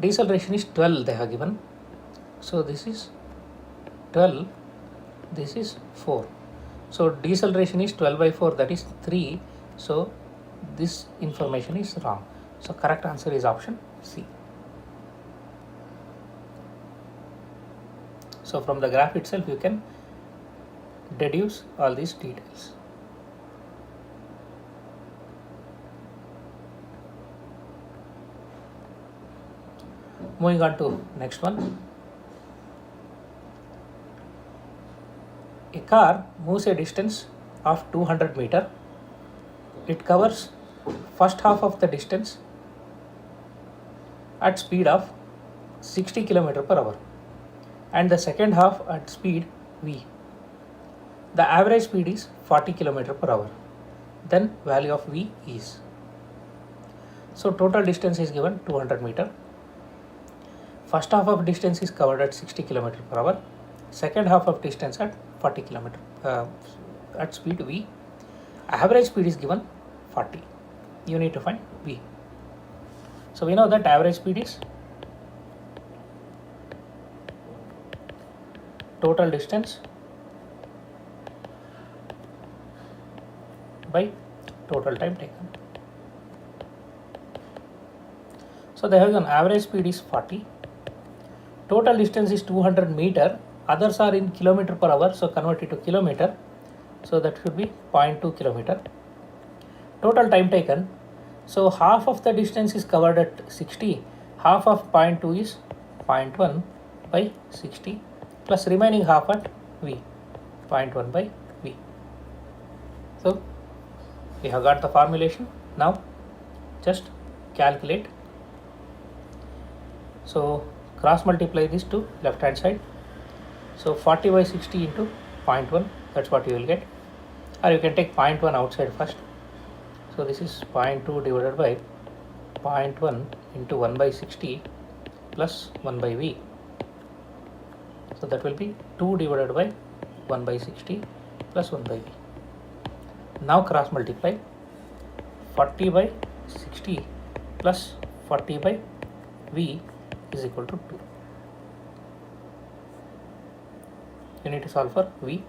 [SPEAKER 1] deceleration is 12 they have given. So this is 12, this is 4. So deceleration is 12 by 4, that is 3. So this information is wrong. So correct answer is option C. So from the graph itself you can deduce all these details. Moving on to next one. A car moves a distance of 200 meter. It covers first half of the distance at speed of 60 km per hour and the second half at speed v. The average speed is 40 km per hour. Then value of v is. So total distance is given 200 meter. First half of distance is covered at 60 km per hour. Second half of distance at 40 km at speed v. Average speed is given 40. You need to find v. So we know that average speed is total distance by total time taken. So they have an average speed is 40. Total distance is 200 meter. Others are in kilometer per hour, so convert it to kilometer. So that should be 0.2 kilometer. Total time taken. So half of the distance is covered at 60. Half of 0.2 is 0.1 by 60 plus remaining half at v, 0.1 by v. So we have got the formulation. Now just calculate. So cross multiply this to left hand side. So 40 by 60 into 0.1, that's what you will get. Or you can take 0.1 outside first. So this is 0.2 divided by 0.1 into 1 by 60 plus 1 by v. So that will be 2 divided by 1 by 60 plus 1 by v. Now cross multiply. 40 by 60 plus 40 by v is equal to 2. You need to solve for v.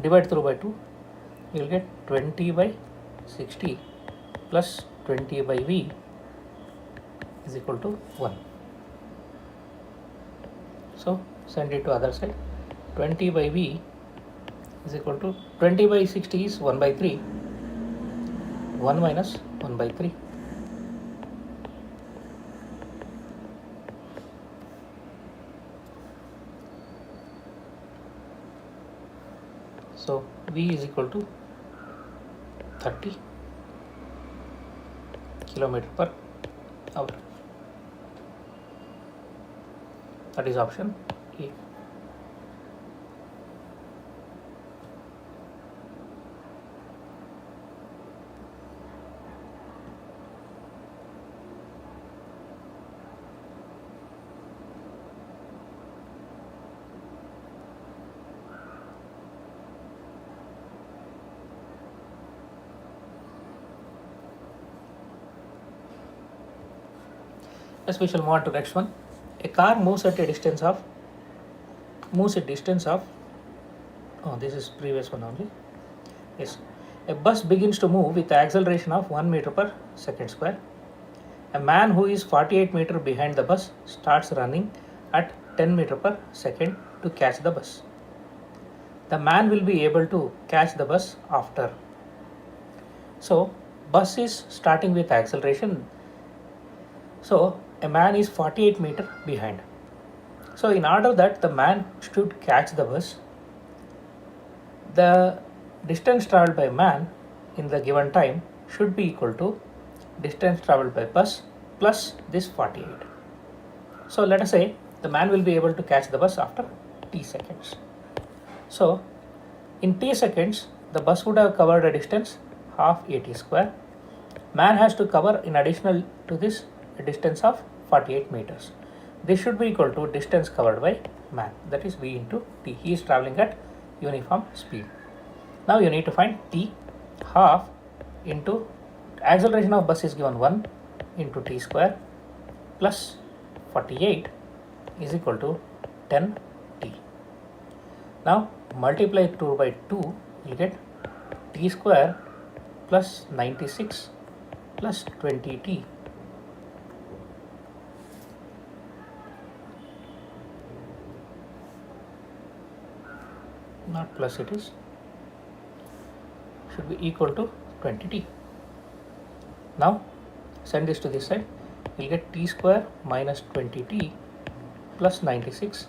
[SPEAKER 1] Divide through by 2. You will get 20 by 60 plus 20 by v is equal to 1. So send it to other side. 20 by v is equal to 20 by 60 is 1 by 3. 1 minus 1 by 3. So v is equal to 30 km per hour. That is option A. Yes, we shall move on to next one. A car moves at a distance of oh, this is previous one only. Yes, a bus begins to move with the acceleration of 1 meter per second square. A man who is 48 meter behind the bus starts running at 10 meter per second to catch the bus. The man will be able to catch the bus after. So bus is starting with acceleration. So a man is 48 meter behind. So in order that the man should catch the bus, the distance traveled by man in the given time should be equal to distance traveled by bus plus this 48. So let us say the man will be able to catch the bus after t seconds. So in t seconds, the bus would have covered a distance half at square. Man has to cover in additional to this a distance of 48 meters. This should be equal to distance covered by man, that is v into t. He is traveling at uniform speed. Now you need to find t. Half into acceleration of bus is given 1 into t square plus 48 is equal to 10t. Now multiply 2 by 2, you will get t square plus 96 plus 20t. Not plus, it is should be equal to 20t. Now send this to this side, you will get t square minus 20t plus 96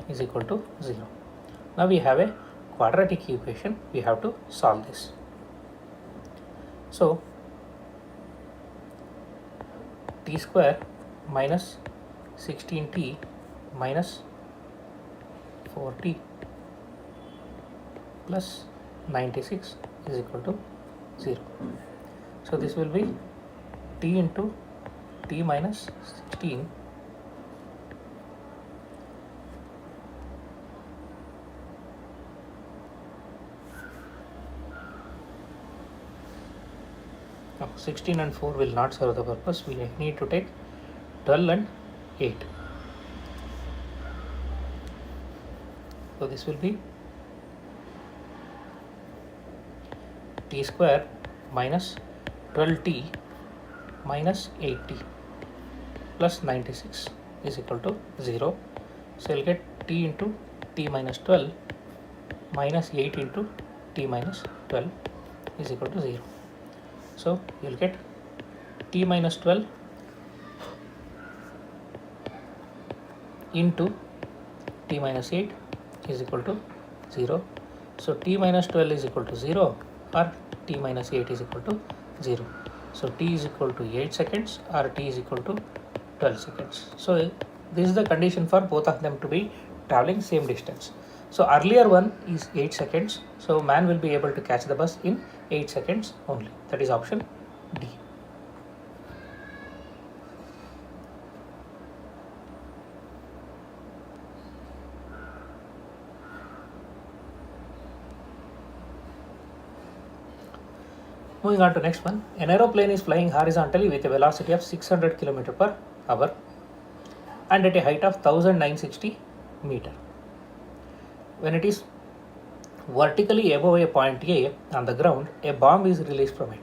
[SPEAKER 1] is equal to 0. Now we have a quadratic equation, we have to solve this. So t square minus 16t minus 4t plus 96 is equal to 0. So this will be t into t minus 16 no, 16 and 4 will not serve the purpose. We need to take 12 and 8. So this will be t square minus 12t minus 8t plus 96 is equal to 0. So you'll get t into t minus 12 minus 8 into t minus 12 is equal to 0. So you'll get t minus 12 into t minus 8 is equal to 0. So t minus 12 is equal to 0 or t minus 8 is equal to 0. So t is equal to 8 seconds or t is equal to 12 seconds. So this is the condition for both of them to be traveling same distance. So earlier one is 8 seconds. So man will be able to catch the bus in 8 seconds only. That is option D. Moving on to next one. An aeroplane is flying horizontally with a velocity of 600 km per hour and at a height of 1960 meter. When it is vertically above a point A on the ground, a bomb is released from it.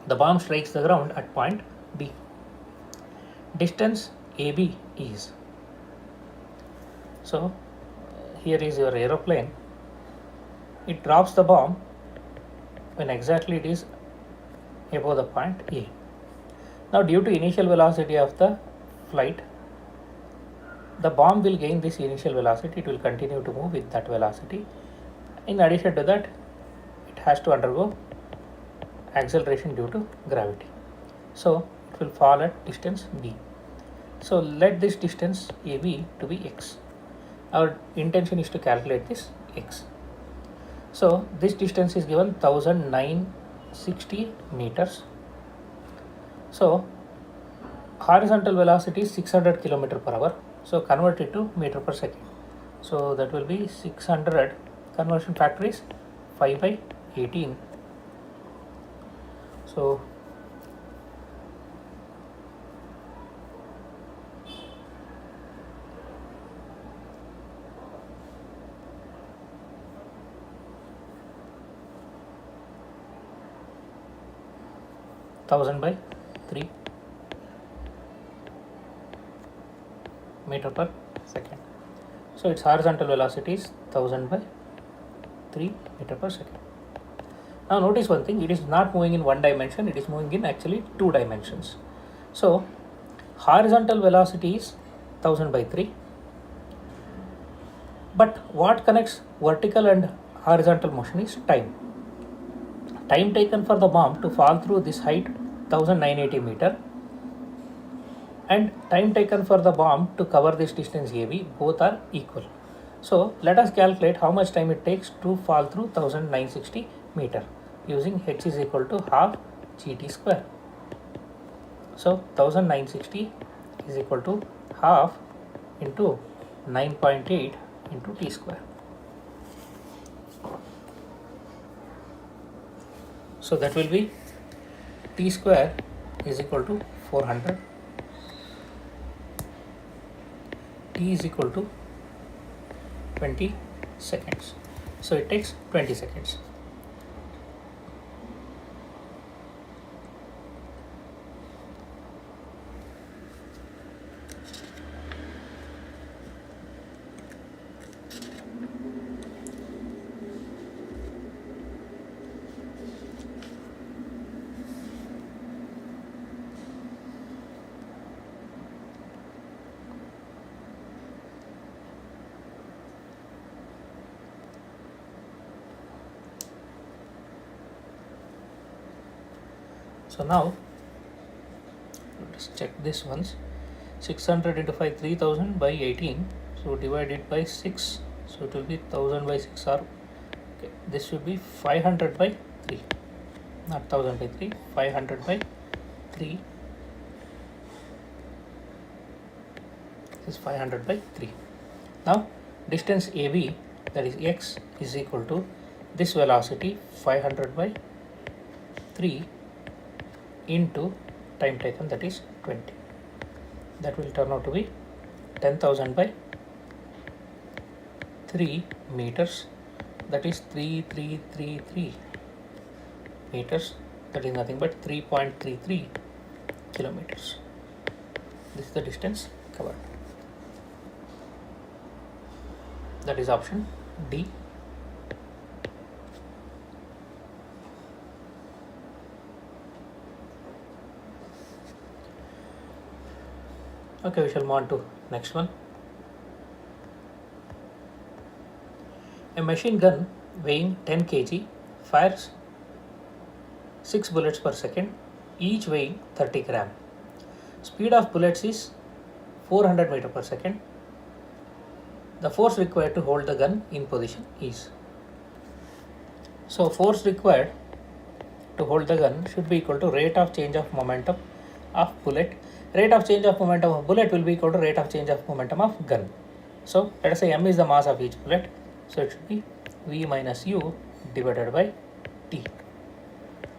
[SPEAKER 1] The bomb strikes the ground at point B. Distance AB is. So here is your aeroplane. It drops the bomb when exactly it is above the point A. Now due to initial velocity of the flight, the bomb will gain this initial velocity. It will continue to move with that velocity. In addition to that, it has to undergo acceleration due to gravity. So it will fall at distance B. So let this distance AB to be x. Our intention is to calculate this x. So this distance is given 1960 meters. So horizontal velocity is 600 km per hour. So convert it to meter per second. So that will be 600, conversion factor is 5 by 18. So 1000 by 3 meter per second. So its horizontal velocity is 1000 by 3 meter per second. Now notice one thing, it is not moving in one dimension, it is moving in actually two dimensions. So horizontal velocity is 1000 by 3, but what connects vertical and horizontal motion is time. Time taken for the bomb to fall through this height 1980 meter and time taken for the bomb to cover this distance AB, both are equal. So let us calculate how much time it takes to fall through 1960 meter using h is equal to half gt square. So 1960 is equal to half into 9.8 into t square. So that will be t square is equal to 400. T is equal to 20 seconds. So it takes 20 seconds. So now let's check this once. 600 into 5, 3000 by 18. So divide it by 6. So it will be 1000 by 6 or okay, this should be 500 by 3. Not 1000 by 3, 500 by 3. This is 500 by 3. Now distance AB, that is x, is equal to this velocity 500 by 3 into time taken, that is 20. That will turn out to be 10,000 by 3 meters, that is 3333 meters, that is nothing but 3.33 kilometers. This is the distance covered. That is option D. Okay, we shall move on to next one. A machine gun weighing 10 kg fires 6 bullets per second, each weighing 30 gram. Speed of bullets is 400 meter per second. The force required to hold the gun in position is. So force required to hold the gun should be equal to rate of change of momentum of bullet. Rate of change of momentum of bullet will be equal to rate of change of momentum of gun. So let us say m is the mass of each bullet. So it should be v minus u divided by t.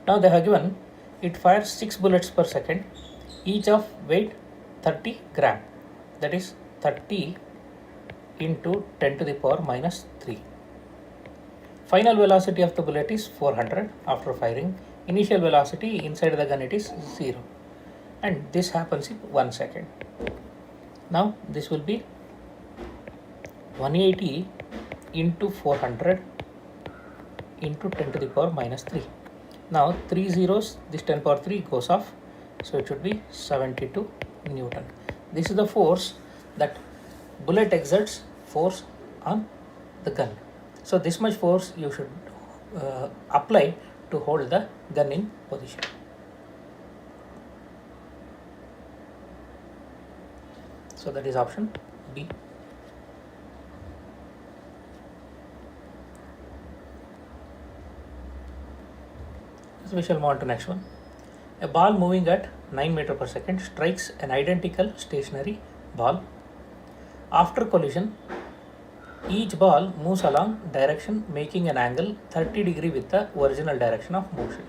[SPEAKER 1] Now they have given it fires 6 bullets per second, each of weight 30 gram. That is 30 into 10 to the power minus 3. Final velocity of the bullet is 400 after firing. Initial velocity inside the gun it is 0. And this happens in 1 second. Now this will be 180 into 400 into 10 to the power minus 3. Now 3 zeros, this 10 power 3 goes off. So it should be 72 Newton. This is the force that bullet exerts force on the gun. So this much force you should apply to hold the gun in position. So that is option B. So we shall move on to next one. A ball moving at 9 meter per second strikes an identical stationary ball. After collision, each ball moves along direction making an angle 30 degree with the original direction of motion.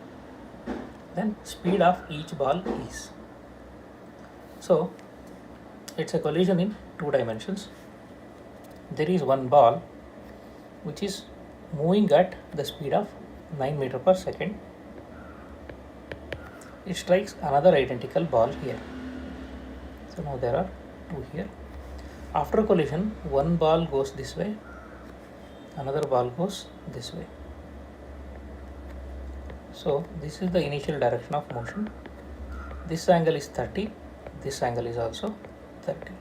[SPEAKER 1] Then speed of each ball is. So it's a collision in 2 dimensions. There is one ball which is moving at the speed of 9 meter per second. it strikes another identical ball here. So now there are two here. After collision, one ball goes this way, another ball goes this way. So this is the initial direction of motion. This angle is 30, this angle is also 30.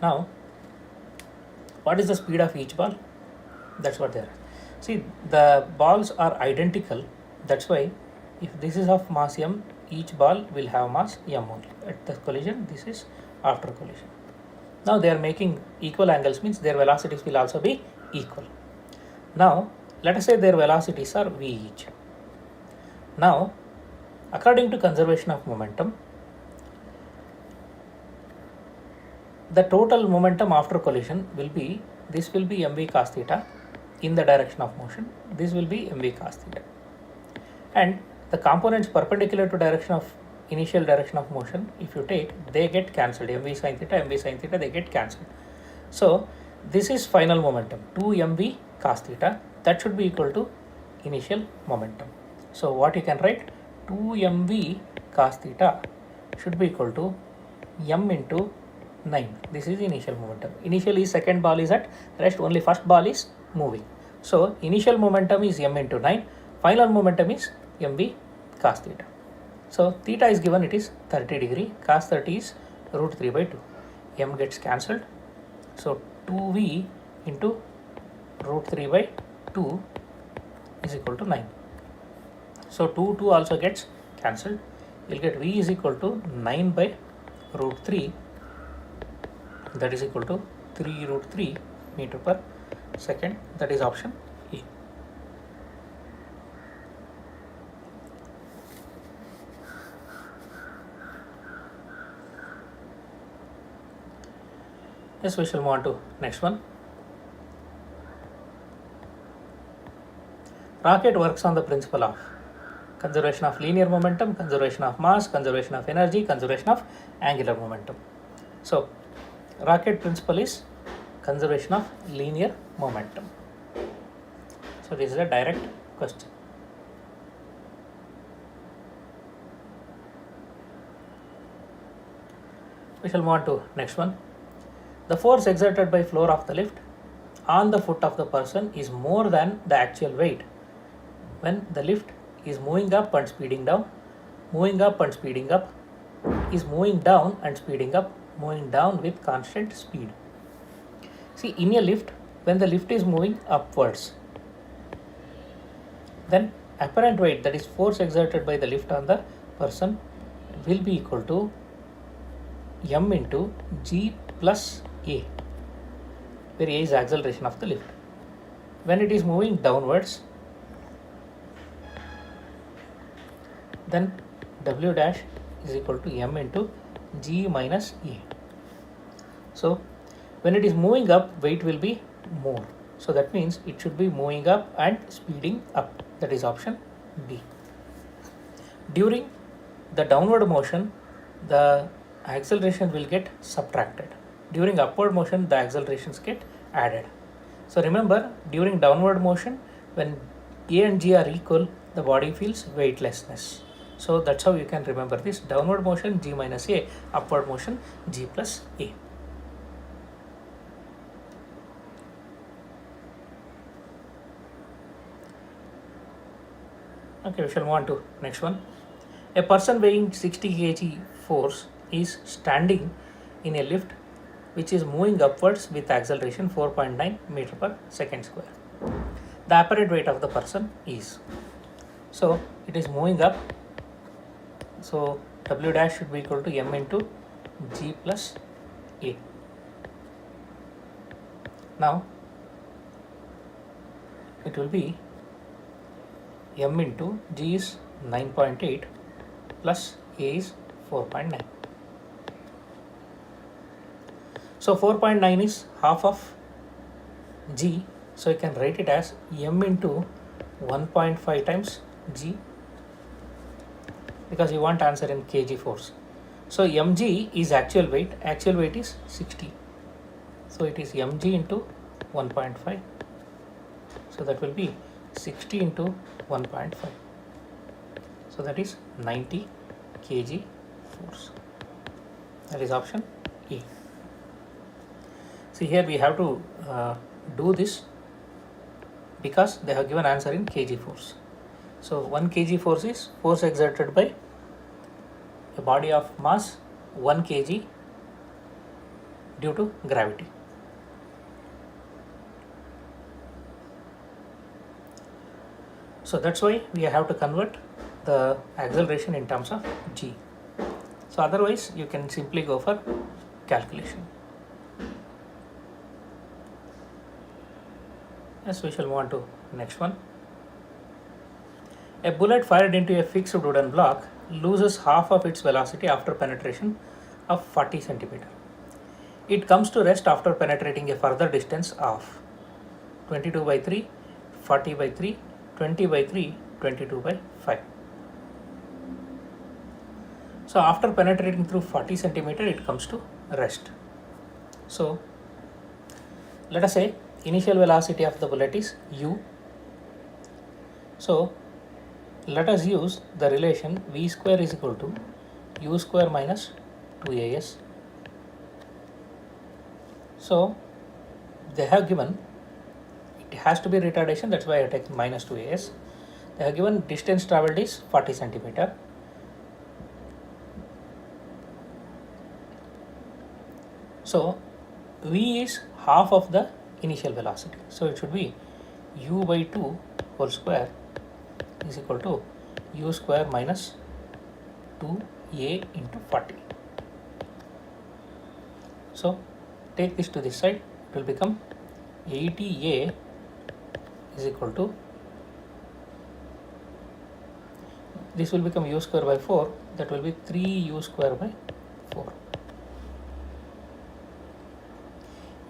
[SPEAKER 1] Now, what is the speed of each ball? That's what they are. See, the balls are identical. That's why if this is of mass m, each ball will have mass m only. At the collision, this is after collision. Now they are making equal angles, means their velocities will also be equal. Now, let us say their velocities are v each. Now, according to conservation of momentum, the total momentum after collision will be, this will be mv cos theta in the direction of motion, this will be mv cos theta, and the components perpendicular to direction of initial direction of motion, if you take, they get cancelled, mv sin theta, they get cancelled. So this is final momentum 2 mv cos theta, that should be equal to initial momentum. So what you can write, 2 mv cos theta should be equal to m into 9. This is initial momentum. Initially second ball is at rest, only first ball is moving. So initial momentum is m into 9, final momentum is mv cos theta. So theta is given, it is 30 degree, cos 30 is root 3 by 2. M gets cancelled. So 2v into root 3 by 2 is equal to 9. So 2 also gets cancelled. You will get v is equal to 9 by root 3, that is equal to 3 root 3 meter per second. That is option E. Yes, we shall move on to next one. Rocket works on the principle of conservation of linear momentum, conservation of mass, conservation of energy, conservation of angular momentum. So rocket principle is conservation of linear momentum. So this is a direct question. We shall move on to next one. The force exerted by floor of the lift on the foot of the person is more than the actual weight when the lift is moving up and speeding down, moving up and speeding up, is moving down and speeding up, moving down with constant speed. See, in a lift, when the lift is moving upwards, then apparent weight, that is force exerted by the lift on the person, will be equal to m into g plus a, where a is acceleration of the lift. When it is moving downwards, then w dash is equal to m into g minus a. So when it is moving up, weight will be more. So that means it should be moving up and speeding up. That is option B. During the downward motion, the acceleration will get subtracted. During upward motion, the accelerations get added. So remember, during downward motion, when A and G are equal, the body feels weightlessness. So that's how you can remember this. Downward motion G minus A, upward motion G plus A. Okay, we shall move on to next one. A person weighing 60 kg force is standing in a lift which is moving upwards with acceleration 4.9 meter per second square. The apparent weight of the person is, so it is moving up, so W dash should be equal to m into g plus a. Now it will be m into g is 9.8 plus a is 4.9. So 4.9 is half of g, so you can write it as m into 1.5 times g, because you want answer in kg force. So mg is actual weight is 60, so it is mg into 1.5, so that will be 60 into 1.5. So that is 90 kg force. That is option E. See here we have to do this because they have given answer in kg force. So 1 kg force is force exerted by a body of mass 1 kg due to gravity. So that's why we have to convert the acceleration in terms of g. So otherwise you can simply go for calculation. Yes, we shall move on to next one. A bullet fired into a fixed wooden block loses half of its velocity after penetration of 40 centimeter. It comes to rest after penetrating a further distance of 22 by 3, 40 by 3, 20 by 3, 22 by 5. So after penetrating through 40 centimeter, it comes to rest. So let us say initial velocity of the bullet is u. So let us use the relation v square is equal to u square minus 2as. So they have given, it has to be retardation, that's why I take minus 2as. They have given distance travelled is 40 centimeter. So v is half of the initial velocity. So it should be u by 2 whole square is equal to u square minus 2a into 40. So take this to this side, it will become 80a is equal to, this will become u square by 4, that will be 3u square by 4.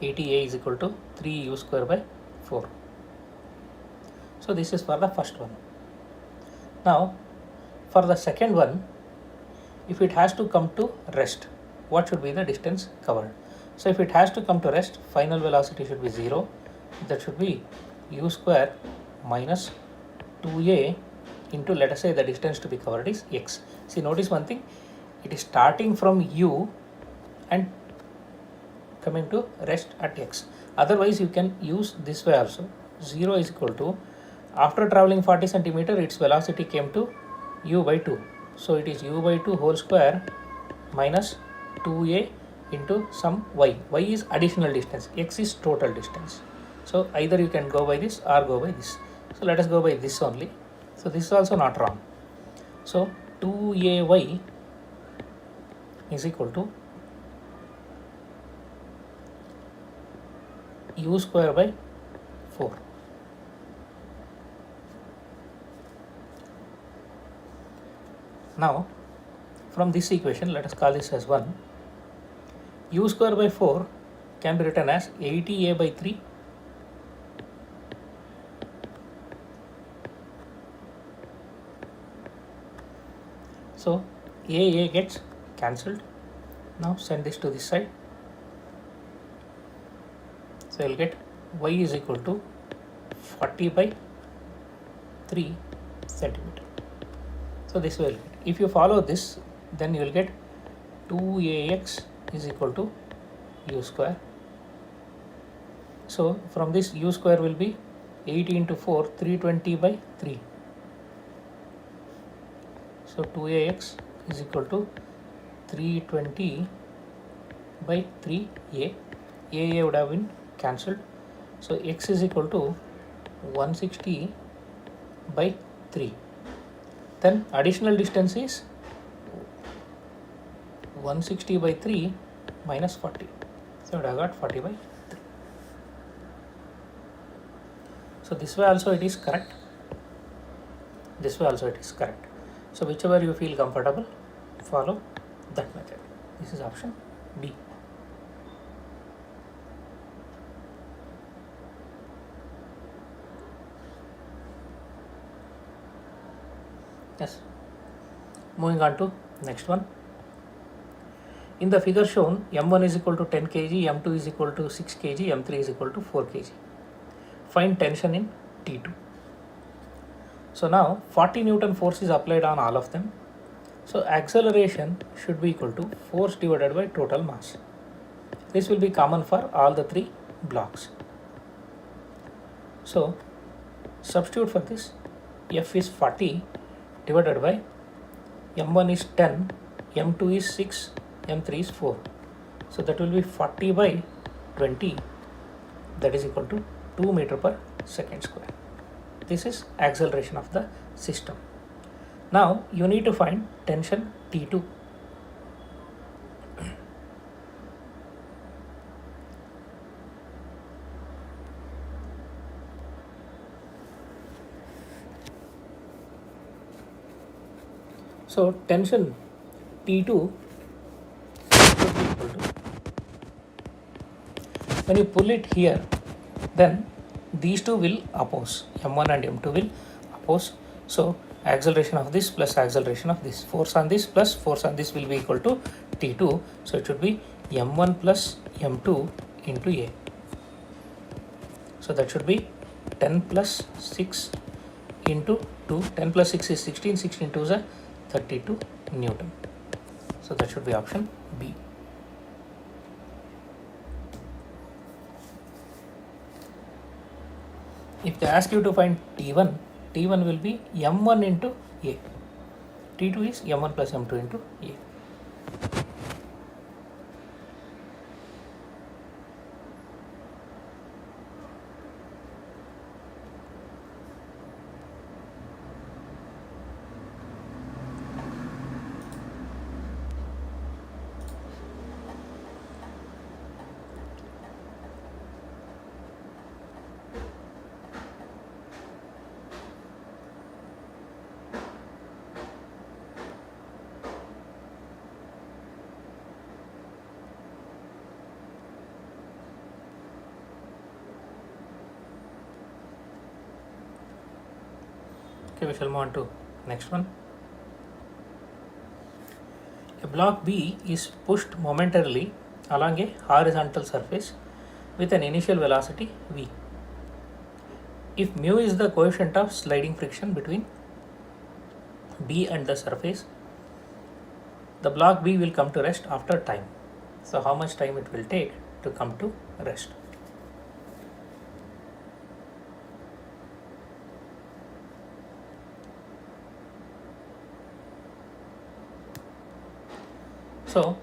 [SPEAKER 1] 80a is equal to 3u square by 4. So this is for the first one. Now for the second one, if it has to come to rest, what should be the distance covered? So if it has to come to rest, final velocity should be 0. That should be u square minus 2a into, let us say the distance to be covered is x. See, notice one thing, it is starting from u and coming to rest at x. Otherwise you can use this way also. 0 is equal to, after traveling 40 centimeter, its velocity came to u by 2. So it is u by 2 whole square minus 2a into some y. Y is additional distance, x is total distance. So either you can go by this or go by this. So let us go by this only. So this is also not wrong. So 2ay is equal to u square by 4. Now from this equation, let us call this as 1. U square by 4 can be written as 80a by 3 so a gets cancelled. Now send this to this side. So you'll get y is equal to 40 by 3 centimeter. So this will get, if you follow this, then you will get 2ax is equal to u square. So from this u square will be 80 into 4, 320 by 3. So 2ax is equal to 320 by 3a. A would have been cancelled. So x is equal to 160 by 3. Then additional distance is 160 by 3 minus 40. So I got 40 by 3. So this way also it is correct. This way also it is correct. So whichever you feel comfortable, follow that method. This is option B. Yes. Moving on to next one. In the figure shown, m1 is equal to 10 kg, m2 is equal to 6 kg, m3 is equal to 4 kg. Find tension in T2. So now 40 Newton force is applied on all of them. So acceleration should be equal to force divided by total mass. This will be common for all the three blocks. So substitute for this. F is 40 divided by M1 is 10, M2 is 6, M3 is 4. So that will be 40 by 20, that is equal to 2 meter per second square. This is acceleration of the system. Now you need to find tension T2. So tension T2 should be equal to, when you pull it here, then these two will oppose, M1 and M2 will oppose. So acceleration of this plus acceleration of this, force on this plus force on this will be equal to T2. So it should be M1 plus M2 into A. So that should be 10 plus 6 into 2. 10 plus 6 is 16, 16 2 is a 32 Newton. So that should be option B. If they ask you to find T1, T1 will be M1 into A. T2 is M1 plus M2 into A. Okay, we shall move on to next one. A block B is pushed momentarily along a horizontal surface with an initial velocity v. If mu is the coefficient of sliding friction between B and the surface, the block B will come to rest after time. So how much time it will take to come to rest? So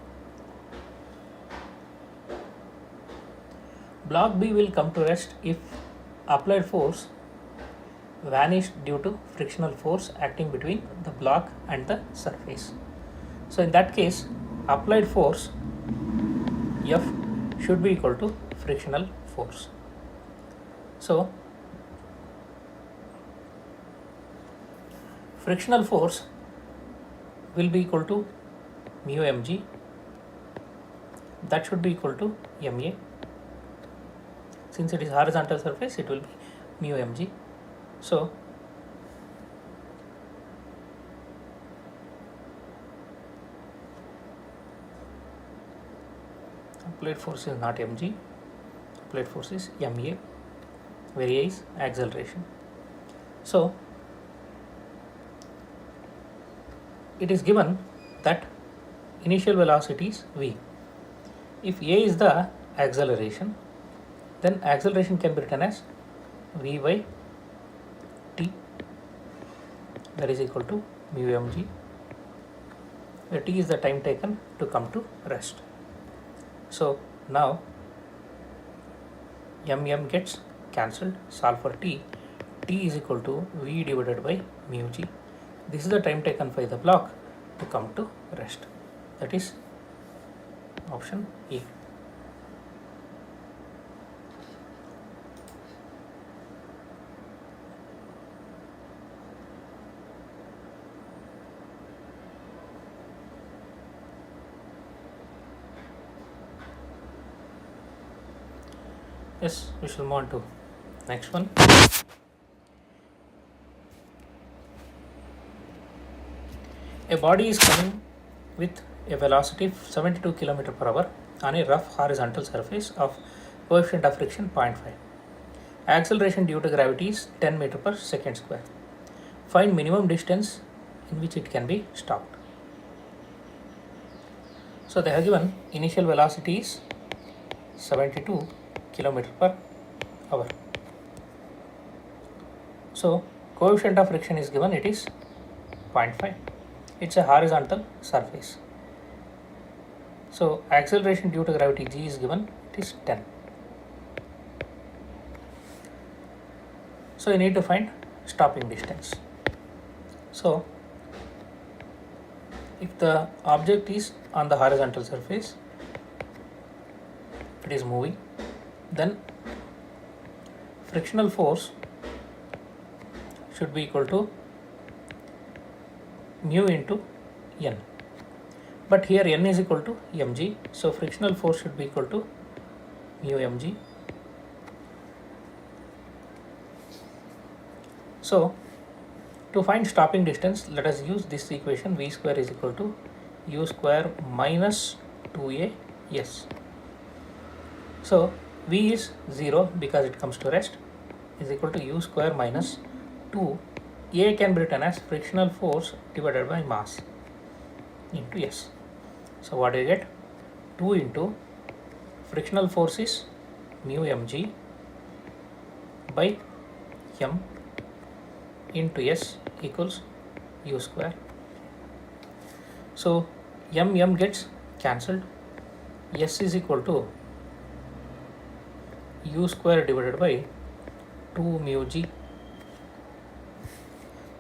[SPEAKER 1] block B will come to rest if applied force vanished due to frictional force acting between the block and the surface. So in that case, applied force F should be equal to frictional force. So frictional force will be equal to mu mg, that should be equal to ma. Since it is horizontal surface, it will be mu mg. So applied force is not mg, applied force is ma, where a is acceleration. So it is given that initial velocity is v. If a is the acceleration, then acceleration can be written as v by t, that is equal to mu mg, where t is the time taken to come to rest. So now mm gets cancelled, solve for t, t is equal to v divided by mu g. This is the time taken by the block to come to rest, that is option A. Yes, we shall move on to next one. A body is coming with a velocity of 72 km per hour on a rough horizontal surface of coefficient of friction 0.5. Acceleration due to gravity is 10 meter per second square. find minimum distance in which it can be stopped. So they have given initial velocity is 72 km/h. So coefficient of friction is given, it is 0.5. It's a horizontal surface. So acceleration due to gravity g is given, it is 10. So you need to find stopping distance. So if the object is on the horizontal surface, it is moving, then frictional force should be equal to mu into n. But here n is equal to mg, so frictional force should be equal to mu mg. So to find stopping distance, let us use this equation, v square is equal to u square minus 2as. So v is 0 because it comes to rest, is equal to u square minus 2. A can be written as frictional force divided by mass into s. So what do you get? 2 into frictional force is mu mg by m into s equals u square. So m gets cancelled. S is equal to u square divided by 2 mu g.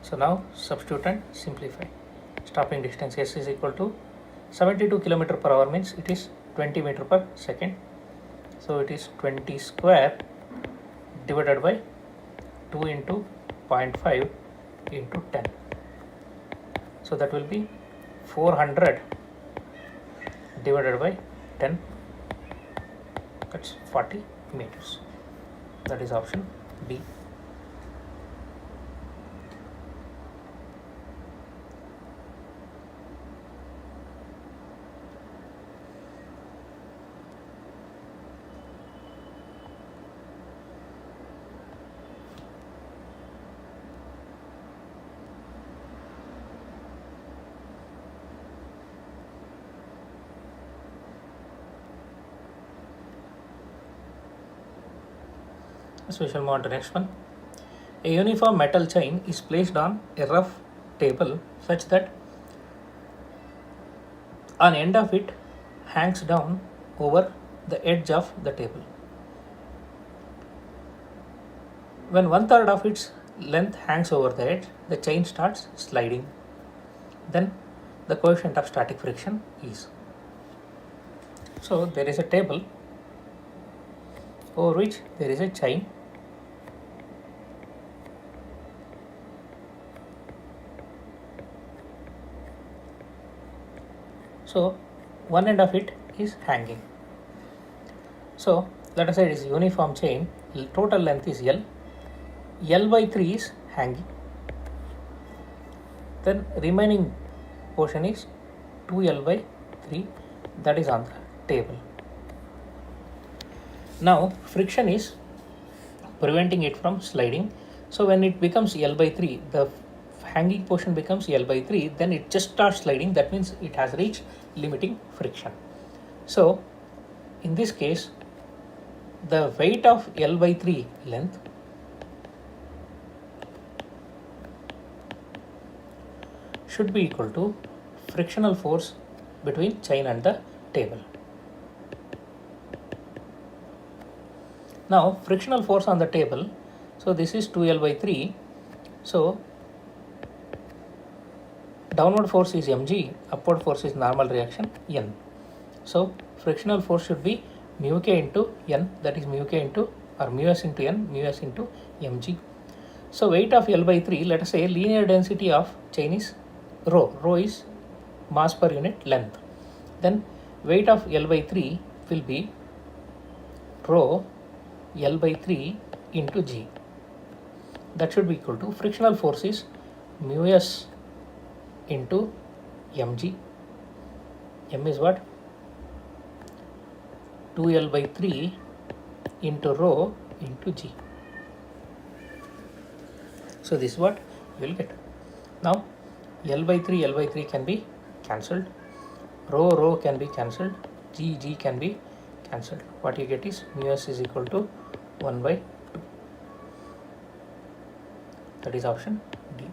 [SPEAKER 1] So now substitute and simplify. Stopping distance s is equal to 72 km/h means it is 20 meter per second. So it is 20 square divided by 2 into 0.5 into 10. So that will be 400 divided by 10. That's 40 meters. That is option B. So we shall move on to the next one. A uniform metal chain is placed on a rough table such that an end of it hangs down over the edge of the table. When 1/3 of its length hangs over the edge, the chain starts sliding. Then the coefficient of static friction is. So there is a table over which there is a chain. So one end of it is hanging. So let us say it is uniform chain, total length is L, L by 3 is hanging, then remaining portion is 2L by 3, that is on the table. Now friction is preventing it from sliding. So when it becomes L by 3, the hanging portion becomes L by 3, then it just starts sliding, that means it has reached limiting friction. So in this case, the weight of L by 3 length should be equal to frictional force between chain and the table. Now frictional force on the table, so this is 2L by 3, so downward force is mg, upward force is normal reaction n. So frictional force should be mu k into n, that is mu k into or mu s into n, mu s into mg. So weight of L by 3, let us say linear density of chain is rho, rho is mass per unit length. Then weight of L by 3 will be rho L by 3 into g. That should be equal to frictional force is mu s into mg. M is what? 2L by 3 into rho into g. So this is what you will get. Now L by 3 can be cancelled, rho can be cancelled, G can be cancelled. What you get is mu s is equal to 1 by 2. That is option D.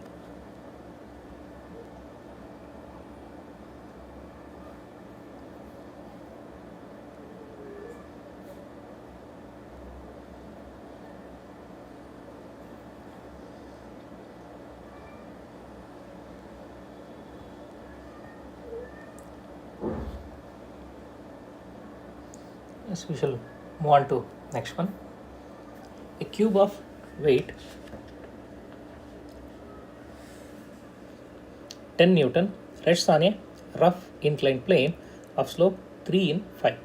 [SPEAKER 1] Yes, we shall move on to next one. A cube of weight 10 Newton rests on a rough inclined plane of slope 3 in 5.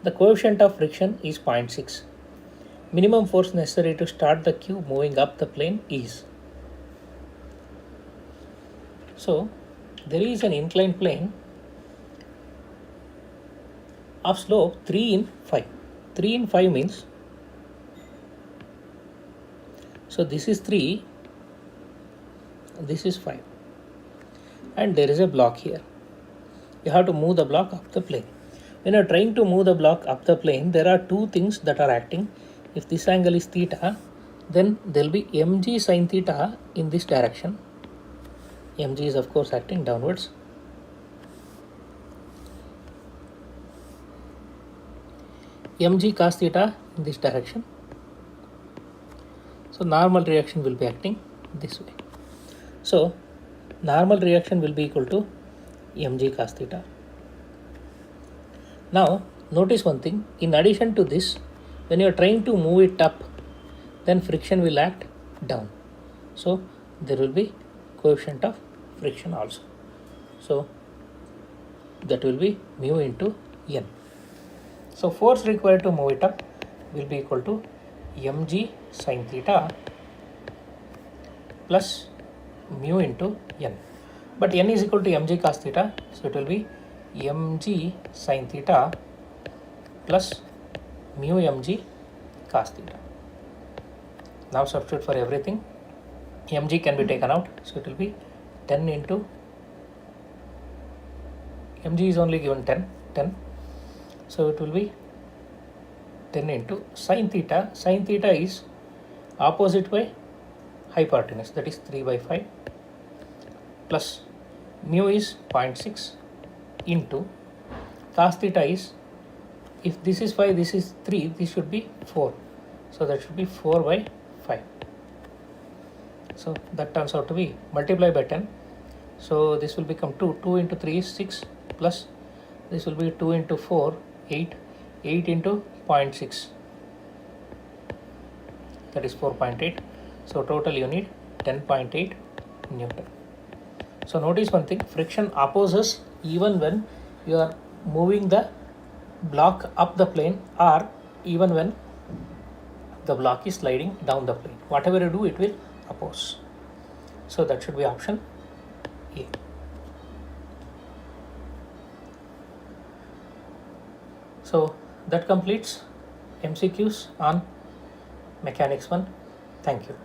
[SPEAKER 1] The coefficient of friction is 0.6. Minimum force necessary to start the cube moving up the plane is. So there is an inclined plane of slope 3 in 5. 3 in 5 means, so this is 3, this is 5, and there is a block here. You have to move the block up the plane. When you are trying to move the block up the plane, there are two things that are acting. If this angle is theta, then there will be mg sin theta in this direction. Mg is of course acting downwards. Mg cos theta in this direction. So normal reaction will be acting this way. So normal reaction will be equal to mg cos theta. Now notice one thing, in addition to this, when you are trying to move it up, then friction will act down. So there will be coefficient of friction also. So that will be mu into n. So force required to move it up will be equal to mg sin theta plus mu into n. But n is equal to mg cos theta, so it will be mg sin theta plus mu mg cos theta. Now substitute for everything. Mg can be taken out, so it will be 10 into, mg is only given 10, so it will be 10 into sin theta. Sin theta is opposite by hypotenuse, that is 3 by 5, plus mu is 0.6 into cos theta is, if this is 5, this is 3, this should be 4, so that should be 4 by 5. So that turns out to be multiply by 10, so this will become 2 into 3 is 6, plus this will be 2 into 4 8 into 0.6, that is 4.8, so total you need 10.8 Newton. So notice one thing, friction opposes even when you are moving the block up the plane or even when the block is sliding down the plane. Whatever you do, it will oppose. So that should be option A. So that completes MCQs on Mechanics 1. Thank you.